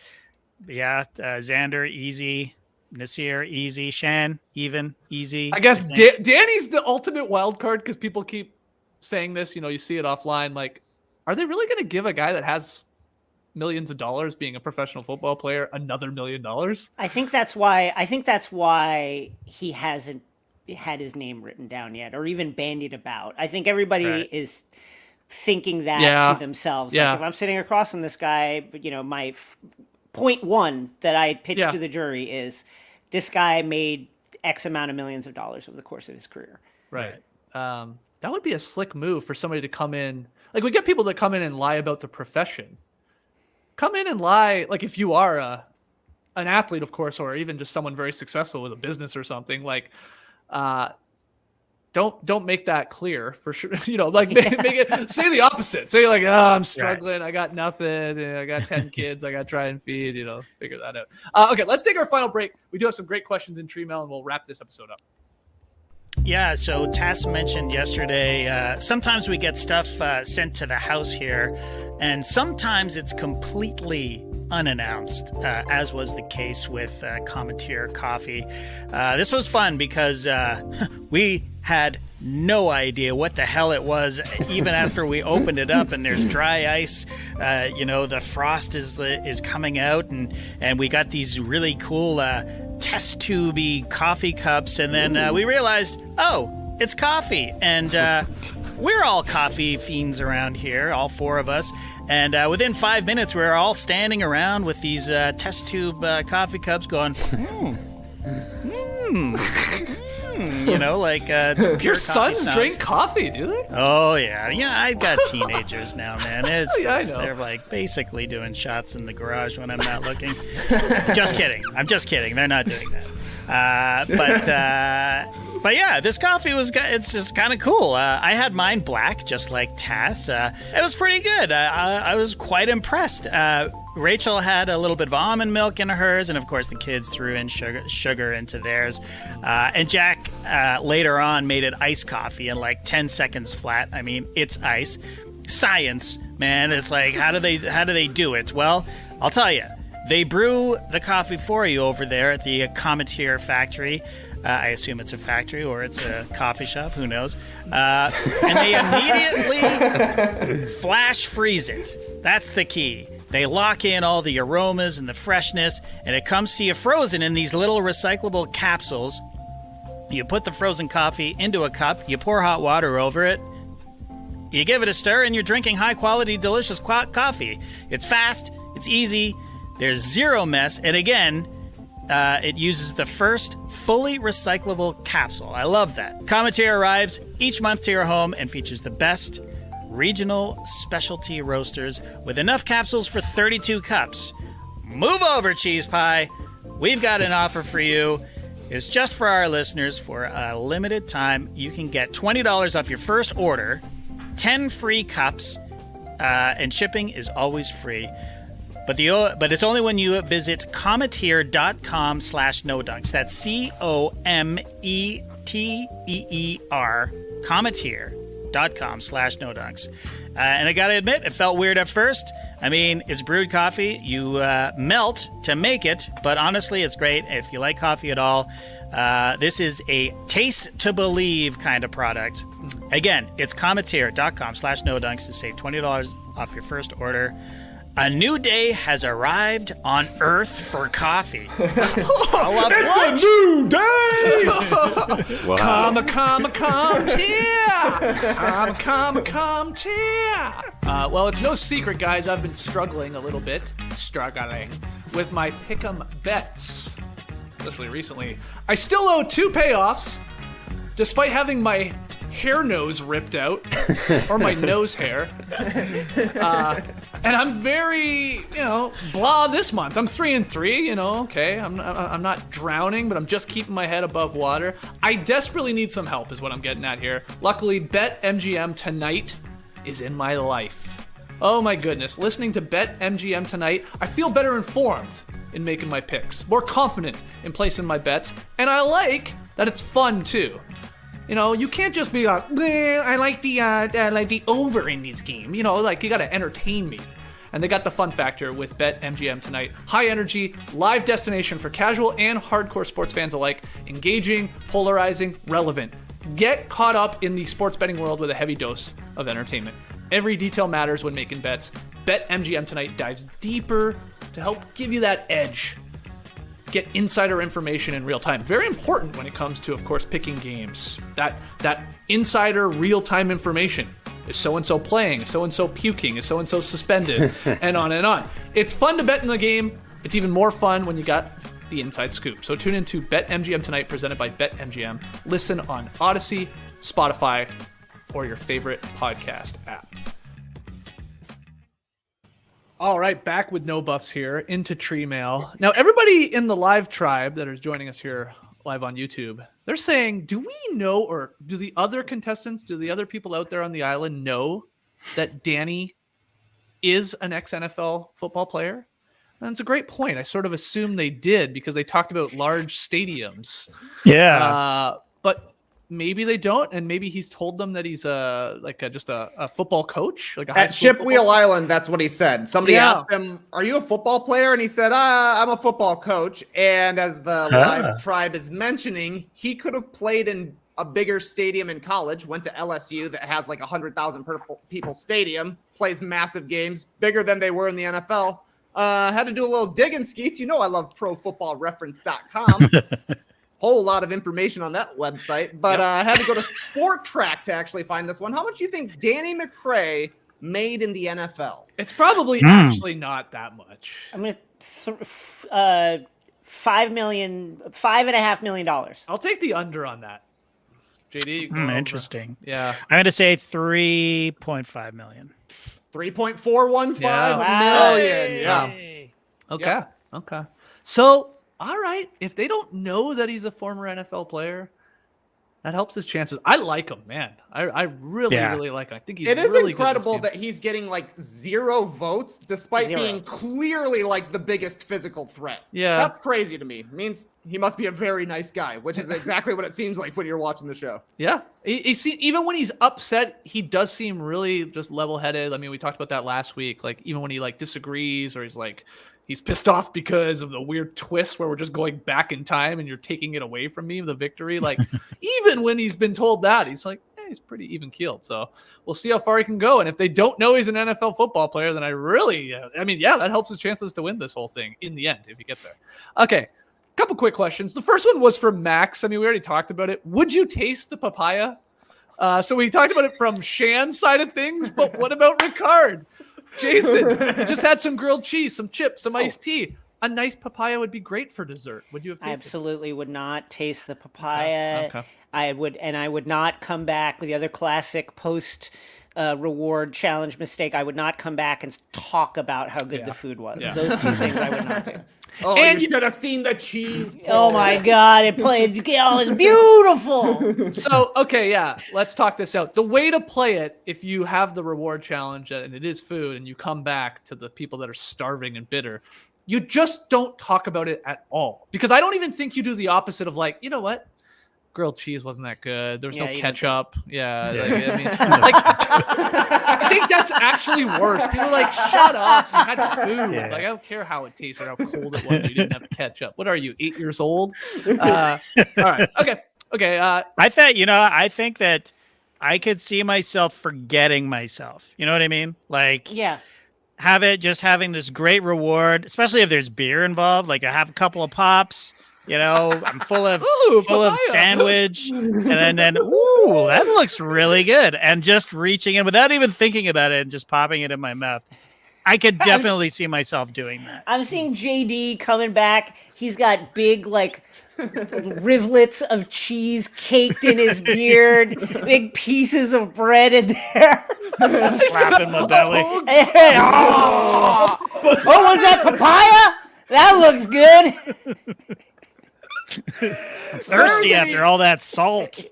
Xander, easy. Nasir, easy. Shan, even, easy. I guess Danny's the ultimate wild card, because people keep saying this. You see it offline. Like, are they really going to give a guy that has millions of dollars being a professional football player another $1 million? I think that's why he hasn't had his name written down yet, or even bandied about. I think everybody is thinking that to themselves. Yeah. Like, if I'm sitting across from this guy, my point 1 that I pitched to the jury is this guy made X amount of millions of dollars over the course of his career. Right. That would be a slick move for somebody to come in. Like, we get people that come in and lie about the profession. Come in and lie. Like, if you are an athlete, of course, or even just someone very successful with a business or something, like, don't make that clear for sure. Make it, say the opposite. Say like, I'm struggling. I got nothing. I got 10 kids. I got to try and feed, figure that out. Okay. Let's take our final break. We do have some great questions in Tree Mail, and we'll wrap this episode up. Yeah, so Tass mentioned yesterday, sometimes we get stuff sent to the house here, and sometimes it's completely unannounced, as was the case with Commentier Coffee. This was fun because we had no idea what the hell it was, even after we opened it up, and there's dry ice. The frost is coming out, and we got these really cool test tubey coffee cups, and then we realized, oh, it's coffee, and we're all coffee fiends around here, all 4 of us, and within 5 minutes we were all standing around with these test tube coffee cups going, Your sons drink coffee, do they? Oh yeah, I've got teenagers now, man. I know. They're like basically doing shots in the garage when I'm not looking. Just kidding. I'm just kidding. They're not doing that. But yeah, this coffee it's just kind of cool. I had mine black, just like Tass. It was pretty good. I was quite impressed. Rachel had a little bit of almond milk in hers, and of course the kids threw in sugar into theirs. And Jack later on made it iced coffee in like 10 seconds flat. I mean, it's ice. Science, man. It's like, how do they do it? Well, I'll tell you. They brew the coffee for you over there at the Commentier factory. I assume it's a factory or it's a coffee shop. Who knows? And they immediately flash freeze it. That's the key. They lock in all the aromas and the freshness, and it comes to you frozen in these little recyclable capsules. You put the frozen coffee into a cup, you pour hot water over it, you give it a stir, and you're drinking high-quality, delicious coffee. It's fast, it's easy, there's zero mess, and again, it uses the first fully recyclable capsule. I love that. Commentier arrives each month to your home and features the best regional specialty roasters with enough capsules for 32 cups. Move over, Cheese Pie. We've got an offer for you. It's just for our listeners. For a limited time, you can get $20 off your first order, 10 free cups, and shipping is always free. But it's only when you visit cometeer.com/nodunks. That's COMETEER, cometeer.com/nodunks. And I gotta admit, it felt weird at first. I mean, it's brewed coffee. You melt to make it, but honestly, it's great. If you like coffee at all, this is a taste to believe kind of product. Again, it's cometeer.com/nodunks to save $20 off your first order. A new day has arrived on Earth for coffee. It's a new day! Wow. Come here. Well, it's no secret, guys. I've been struggling a little bit, with my pick'em bets, especially recently. I still owe 2 payoffs, despite having my hair nose ripped out, or my nose hair. And I'm very, blah this month. I'm 3-3, okay. I'm not drowning, but I'm just keeping my head above water. I desperately need some help is what I'm getting at here. Luckily, BetMGM Tonight is in my life. Oh my goodness. Listening to BetMGM Tonight, I feel better informed in making my picks, more confident in placing my bets, and I like that it's fun too. You can't just be like, I like the over in this game. You gotta entertain me. And they got the fun factor with BetMGM Tonight. High energy, live destination for casual and hardcore sports fans alike. Engaging, polarizing, relevant. Get caught up in the sports betting world with a heavy dose of entertainment. Every detail matters when making bets. BetMGM Tonight dives deeper to help give you that edge. Get insider information in real time. Very important when it comes to, of course, picking games. That insider real-time information. Is so-and-so playing? Is so-and-so puking? Is so-and-so suspended? And on and on. It's fun to bet in the game. It's even more fun when you got the inside scoop. So tune into BetMGM Tonight, presented by BetMGM. Listen on Odyssey, Spotify, or your favorite podcast app. All right, back with No Buffs here into Tree Mail. Now, everybody in the live tribe that is joining us here live on YouTube, they're saying, do we know, or do the other contestants, do the other people out there on the island know that Danny is an ex-NFL football player? And it's a great point. I sort of assumed they did because they talked about large stadiums. Yeah. But maybe they don't, and maybe he's told them that he's just a football coach, like a high At school Shipwheel football- Island, that's what he said. Somebody Yeah. asked him, "Are you a football player?" And he said, "I'm a football coach." And as the live tribe is mentioning, he could have played in a bigger stadium in college. Went to LSU that has like 100,000 people stadium, plays massive games, bigger than they were in the NFL. Had to do a little digging, Skeets. I love ProFootballReference.com. Whole lot of information on that website, but I had to go to Sport Track to actually find this one. How much do you think Danny McCray made in the NFL? It's probably actually not that much. I'm gonna $5.5 million. I'll take the under on that. JD, go over. Interesting. Yeah. I'm going to say 3.5 million. 3.415 Yeah. million. Yeah. Okay. Yep. Okay. So, all right. If they don't know that he's a former NFL player, that helps his chances. I like him, man. I really, really like him. I think he's It is really incredible good at this that he's getting like 0 votes despite Zero. being clearly like the biggest physical threat. Yeah. That's crazy to me. It means he must be a very nice guy, which is exactly what it seems like when you're watching the show. Yeah. Even when he's upset, he does seem really just level-headed. I mean, we talked about that last week. Like, even when he like disagrees or he's pissed off because of the weird twist where we're just going back in time and you're taking it away from me, the victory. Like, even when he's been told that, he's like, he's pretty even keeled. So we'll see how far he can go. And if they don't know he's an NFL football player, then that helps his chances to win this whole thing in the end if he gets there. Okay. Couple quick questions. The first one was from Max. I mean, we already talked about it. Would you taste the papaya? So we talked about it from Shan's side of things, but what about Ricard? Jason, just had some grilled cheese, some chips, some iced tea. A nice papaya would be great for dessert. Would you have tasted I absolutely would not taste the papaya. Okay. I would not come back with the other classic post reward challenge mistake, I would not come back and talk about how good the food was. Those two things I would not do. Oh, And you should have seen the cheese. Oh my God, it played. Oh, it's beautiful. So, okay, yeah, let's talk this out. The way to play it, if you have the reward challenge and it is food and you come back to the people that are starving and bitter, you just don't talk about it at all. Because I don't even think you do the opposite of like, you know what? Grilled cheese wasn't that good. There was no ketchup. Yeah. Like, I mean, like, I think that's actually worse. People are like, shut up. You had food. Yeah. Like, I don't care how it tasted, how cold it was. You didn't have ketchup. What are you, 8 years old? All right. Okay. I think that I could see myself forgetting myself. You know what I mean? Like, Yeah. having this great reward, especially if there's beer involved. Like I have a couple of pops. You know, I'm full of sandwich, and then ooh, that looks really good. And just reaching in without even thinking about it and just popping it in my mouth. I could definitely see myself doing that. I'm seeing JD coming back. He's got big, like, rivulets of cheese caked in his beard, big pieces of bread in there. Slapping my belly. Oh, was that papaya? That looks good. I'm thirsty after all that salt.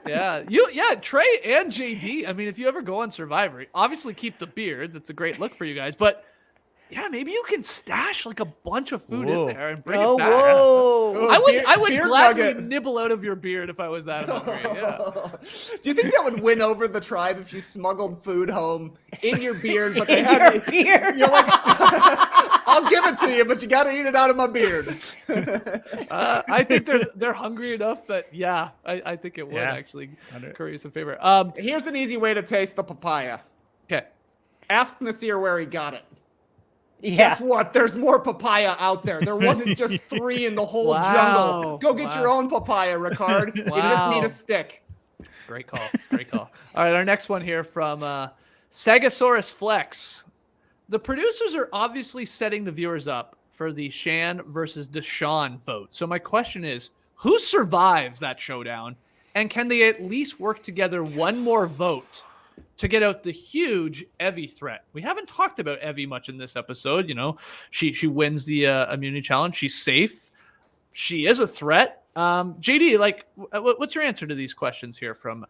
Yeah, Trey and JD. I mean, if you ever go on Survivor, obviously keep the beards. It's a great look for you guys. But yeah, maybe you can stash like a bunch of food in there and bring it back. Whoa. I would beard gladly nugget. nibble out of your beard if I was that hungry. Yeah. Do you think that would win over the tribe if you smuggled food home in your beard, but they had Your beard. You're like, I'll give it to you, but you got to eat it out of my beard. I think they're hungry enough that I think it would actually curry you some favor. Here's an easy way to taste the papaya. Okay. Ask Nasir where he got it. Yeah. Guess what? There's more papaya out there. There wasn't just 3 in the whole Wow. jungle. Go get your own papaya, Ricard. You just need a stick. Great call. All right, our next one here from Sagasaurus Flex. The producers are obviously setting the viewers up for the Shan versus Deshawn vote. So my question is, who survives that showdown? And can they at least work together one more vote to get out the huge Evie threat? We haven't talked about Evie much in this episode. You know, she wins the immunity challenge. She's safe. She is a threat. JD, like, what's your answer to these questions here from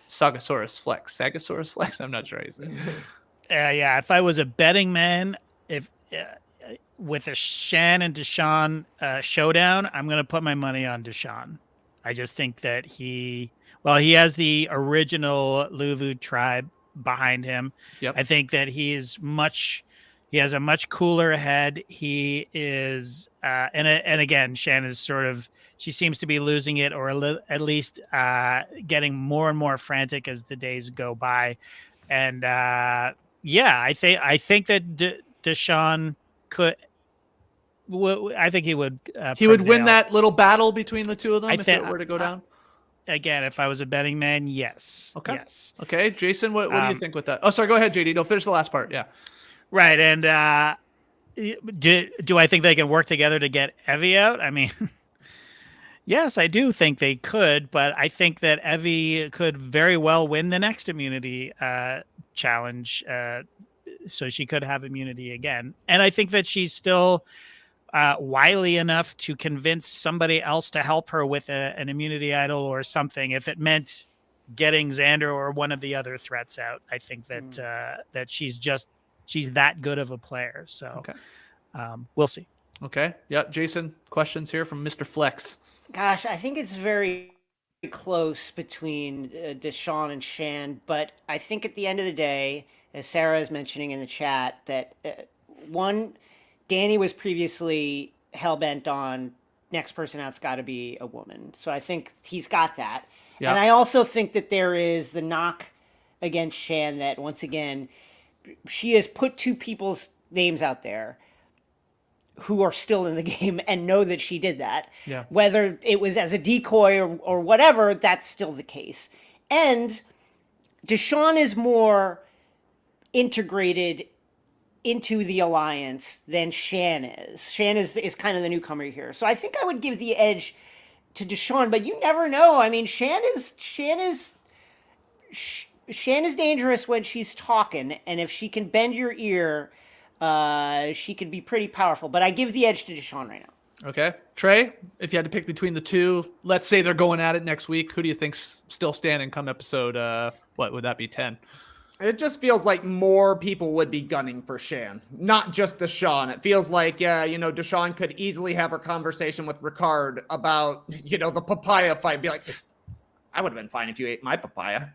Sagasaurus Flex? Sagasaurus Flex? I'm not sure how you say it. Yeah. If I was a betting man, with a Shan and Deshawn showdown, I'm going to put my money on Deshawn. I just think that he has the original Luvu tribe behind him. Yep. I think that he has a much cooler head. He is, and again, Shan is she seems to be losing it, or at least getting more and more frantic as the days go by. And I think that Deshawn could. I think he would. He would win prevail. that little battle between the two of them if think- it were to go down. Again, if I was a betting man, yes. Okay. Yes. Okay, Jason, what do you think with that? Oh, sorry. Go ahead, JD. No, finish the last part. Yeah. Right. And do I think they can work together to get Evie out? I mean, yes, I do think they could, but I think that Evie could very well win the next immunity challenge, so she could have immunity again. And I think that she's still wily enough to convince somebody else to help her with an immunity idol or something, if it meant getting Xander or one of the other threats out. I think that that she's that good of a player. So we'll see. Okay. Yeah, Jason, questions here from Mr. Flex. Gosh, I think it's very close between Deshawn and Shan, but I think at the end of the day, as Sarah is mentioning in the chat, that Danny was previously hell-bent on next person out's got to be a woman. So I think he's got that. Yeah. And I also think that there is the knock against Shan that, once again, she has put 2 people's names out there who are still in the game and know that she did that. Yeah. Whether it was as a decoy or whatever, that's still the case. And Deshawn is more integrated into the alliance than Shan is. Shan is kind of the newcomer here. So I think I would give the edge to Deshawn, but you never know. I mean, Shan is Shan is dangerous when she's talking, and if she can bend your ear, she can be pretty powerful. But I give the edge to Deshawn right now. Okay. Trey, if you had to pick between the two, let's say they're going at it next week, who do you think's still standing come episode, what would that be, 10? It just feels like more people would be gunning for Shan, not just Deshawn. It feels like, Deshawn could easily have a conversation with Ricard about, the papaya fight. Be like, I would have been fine if you ate my papaya.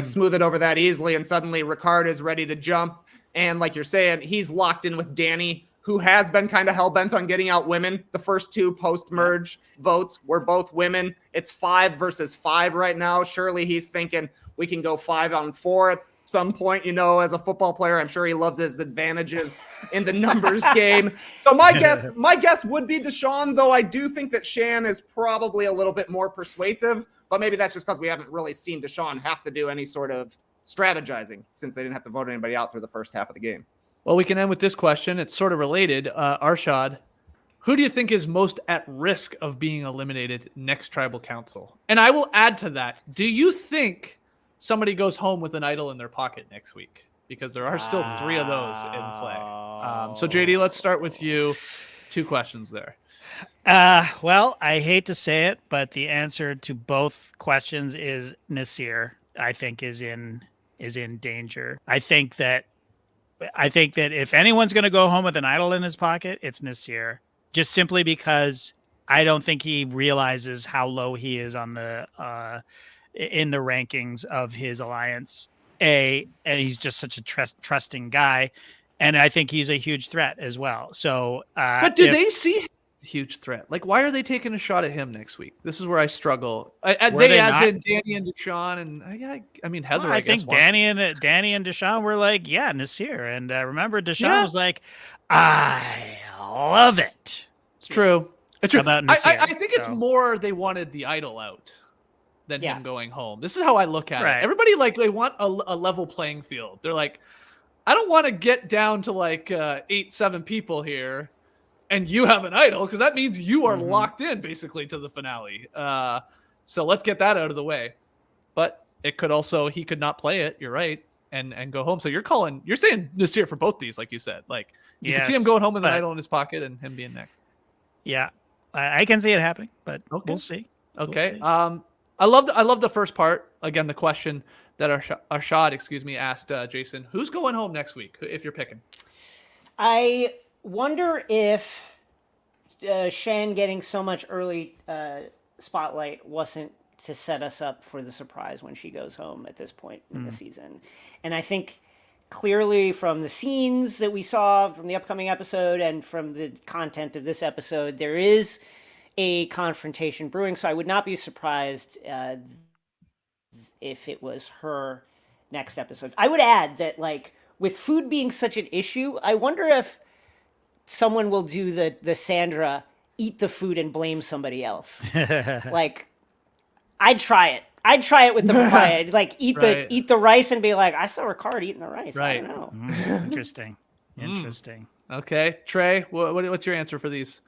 Smooth it over that easily. And suddenly Ricard is ready to jump. And like you're saying, he's locked in with Danny, who has been kind of hell-bent on getting out women. The first two post-merge votes were both women. It's 5 versus 5 right now. Surely he's thinking we can go 5-on-4 at some point, as a football player. I'm sure he loves his advantages in the numbers game. So my guess would be Deshawn, though I do think that Shan is probably a little bit more persuasive, but maybe that's just because we haven't really seen Deshawn have to do any sort of strategizing since they didn't have to vote anybody out through the first half of the game. Well, we can end with this question. It's sort of related. Arshad, who do you think is most at risk of being eliminated next tribal council? And I will add to that. Do you think somebody goes home with an idol in their pocket next week? Because there are still 3 of those in play. So JD, let's start with you. 2 questions there. Well, I hate to say it, but the answer to both questions is Nasir. I think is in danger. I think that if anyone's going to go home with an idol in his pocket, it's Nasir. Just simply because I don't think he realizes how low he is on the in the rankings of his alliance. And he's just such a trusting guy, and I think he's a huge threat as well. So, but do they see huge threat? Like, why are they taking a shot at him next week? This is where I struggle. In Danny and Deshawn, and I mean Heather. I think Danny and Deshawn were like, yeah, Nasir, and remember Deshawn was like, I love it. It's true. It's true. About Nasir, I think it's more they wanted the idol out than him going home. This is how I look at it. Everybody they want a level playing field. They're like, I don't want to get down to 8-7 people here. And you have an idol, because that means you are locked in basically to the finale. So let's get that out of the way. But it could also, he could not play it. You're right. And go home. So you're saying Nasir for both these, like you said. You can see him going home with an idol in his pocket and him being next. Yeah, I can see it happening, but we'll see. Okay. We'll see. I love the first part. Again, the question that Arshad, asked Jason. Who's going home next week? If you're picking, I wonder if Shan getting so much early spotlight wasn't to set us up for the surprise when she goes home at this point in the season. And I think clearly from the scenes that we saw from the upcoming episode and from the content of this episode, there is a confrontation brewing. So I would not be surprised if it was her next episode. I would add that with food being such an issue, I wonder if someone will do the Sandra eat the food and blame somebody else. I'd try it. I'd try it with the papaya. Eat the rice and be like, I saw Ricard eating the rice. Right. I don't know. Interesting. Okay. Trey, what's your answer for these?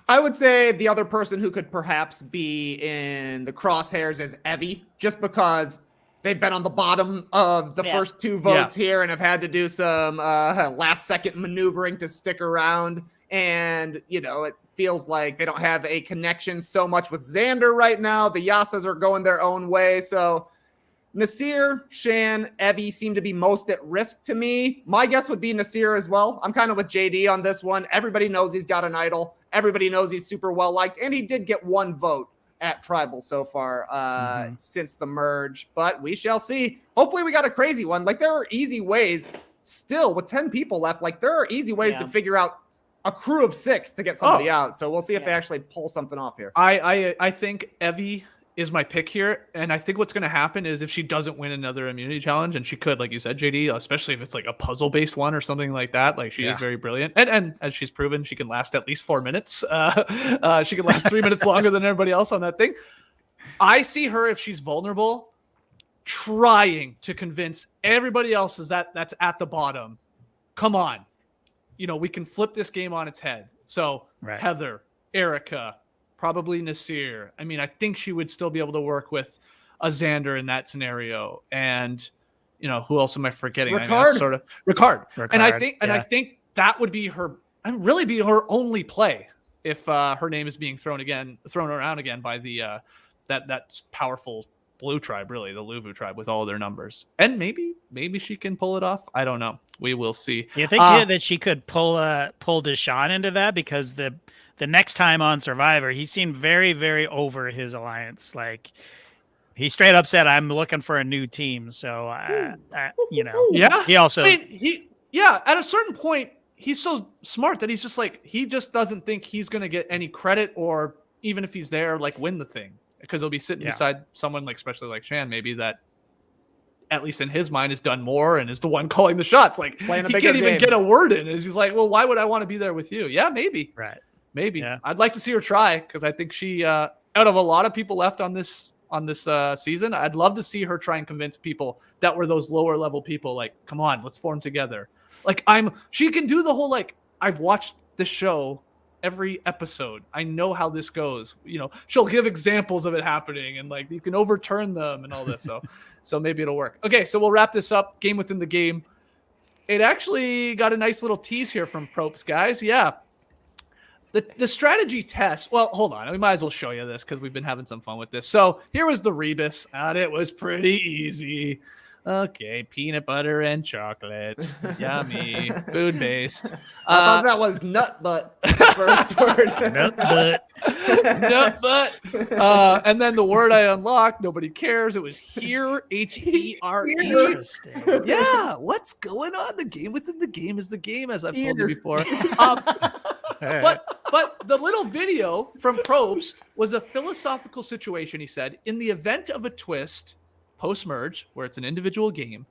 I would say the other person who could perhaps be in the crosshairs is Evie, just because they've been on the bottom of the first 2 votes here and have had to do some last-second maneuvering to stick around. And, it feels like they don't have a connection so much with Xander right now. The Yases are going their own way. So Nasir, Shan, Evie seem to be most at risk to me. My guess would be Nasir as well. I'm kind of with JD on this one. Everybody knows he's got an idol. Everybody knows he's super well-liked. And he did get 1 vote at Tribal so far since the merge, but we shall see. Hopefully we got a crazy one. There are easy ways still with 10 people left. There are easy ways to figure out a crew of 6 to get somebody out. So we'll see if they actually pull something off here. I think Evie is my pick here. And I think what's going to happen is if she doesn't win another immunity challenge, and she could, like you said, JD, especially if it's a puzzle-based one or something like that, she is very brilliant. And as she's proven, she can last at least 4 minutes. She can last 3 minutes longer than everybody else on that thing. I see her, if she's vulnerable, trying to convince everybody else that's at the bottom. Come on. We can flip this game on its head. So Heather, Erica, probably Nasir. I mean, I think she would still be able to work with a Xander in that scenario. And who else am I forgetting? Ricard. Ricard. And I Ricard, think that would be her, and really be her only play if her name is being thrown around again by the that powerful blue tribe, really, the Luvu tribe with all their numbers. And maybe she can pull it off. I don't know. We will see. You think that she could pull Deshawn into that? Because the next time on Survivor, he seemed very, very over his alliance. Like, he straight up said, "I'm looking for a new team." So, Yeah. He also, at a certain point, he's so smart that he's just like, he just doesn't think he's going to get any credit, or even if he's there, like, win the thing, because he'll be sitting beside someone like, especially like Shan, maybe, that at least in his mind has done more and is the one calling the shots. Like, he can't even get a word in. He's like, well, why would I want to be there with you? Yeah, maybe. Right. Maybe. Yeah. I'd like to see her try, because I think she, out of a lot of people left on this season, I'd love to see her try and convince people that were those lower level people, like, come on, let's form together. Like, she can do the whole, like, I've watched this show every episode, I know how this goes. She'll give examples of it happening, and like, you can overturn them and all this. So maybe it'll work. Okay, so we'll wrap this up. Game within the game. It actually got a nice little tease here from Probst, guys. Yeah. The strategy test. Well, hold on. We might as well show you this, because we've been having some fun with this. So here was the rebus, and it was pretty easy. Okay, peanut butter and chocolate. Yummy. Food-based. I thought that was nut butt. First word. Nut butt. Nut butt. And then the word I unlocked, nobody cares. It was here. Here. Interesting. Yeah. What's going on? The game within the game is the game, as I've told you before. But the little video from Probst was a philosophical situation, he said. In the event of a twist post-merge, where it's an individual game,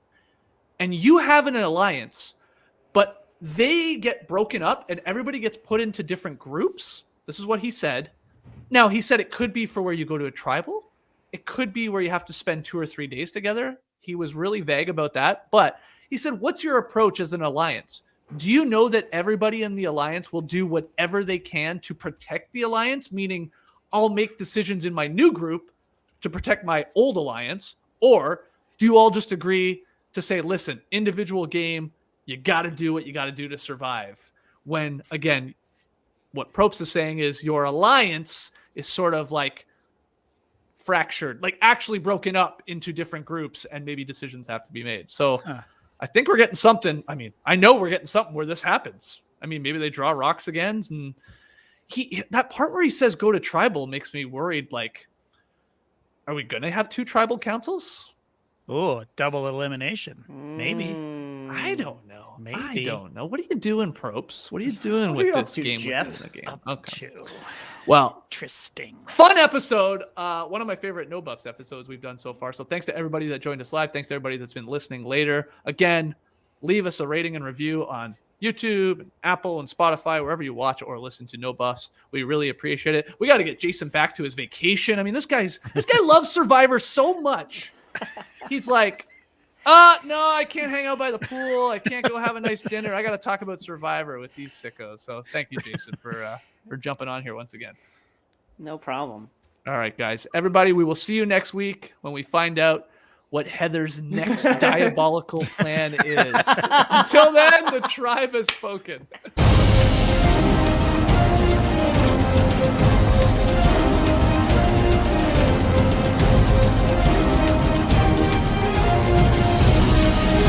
and you have an alliance, but they get broken up and everybody gets put into different groups. This is what he said. Now, he said it could be for where you go to a tribal. It could be where you have to spend 2 or 3 days together. He was really vague about that. But he said, what's your approach as an alliance? Do you know that everybody in the alliance will do whatever they can to protect the alliance? Meaning, I'll make decisions in my new group to protect my old alliance. Or do you all just agree to say, listen, individual game, you got to do what you got to do to survive? When, again, what Probst is saying is your alliance is sort of like fractured, like actually broken up into different groups, and maybe decisions have to be made. So I think we're getting something. I mean, I know we're getting something where this happens. I mean, maybe they draw rocks again. And that part where he says go to tribal makes me worried, like, are we going to have 2 tribal councils? Oh, double elimination. Maybe. I don't know. Maybe. I don't know. What are you doing, Probst? What are you doing with this game? Jeff? Within the game? Okay. Two. Well, Interesting. fun episode. One of my favorite No Buffs episodes we've done so far. So thanks to everybody that joined us live. Thanks to everybody that's been listening later. Again, leave us a rating and review on YouTube, and Apple, and Spotify, wherever you watch or listen to No Buffs. We really appreciate it. We got to get Jason back to his vacation. I mean, this guy loves Survivor so much. He's like, no, I can't hang out by the pool. I can't go have a nice dinner. I got to talk about Survivor with these sickos. So thank you, Jason, for jumping on here once again. No problem. All right, guys. Everybody, we will see you next week when we find out what Heather's next diabolical plan is. Until then, the tribe has spoken.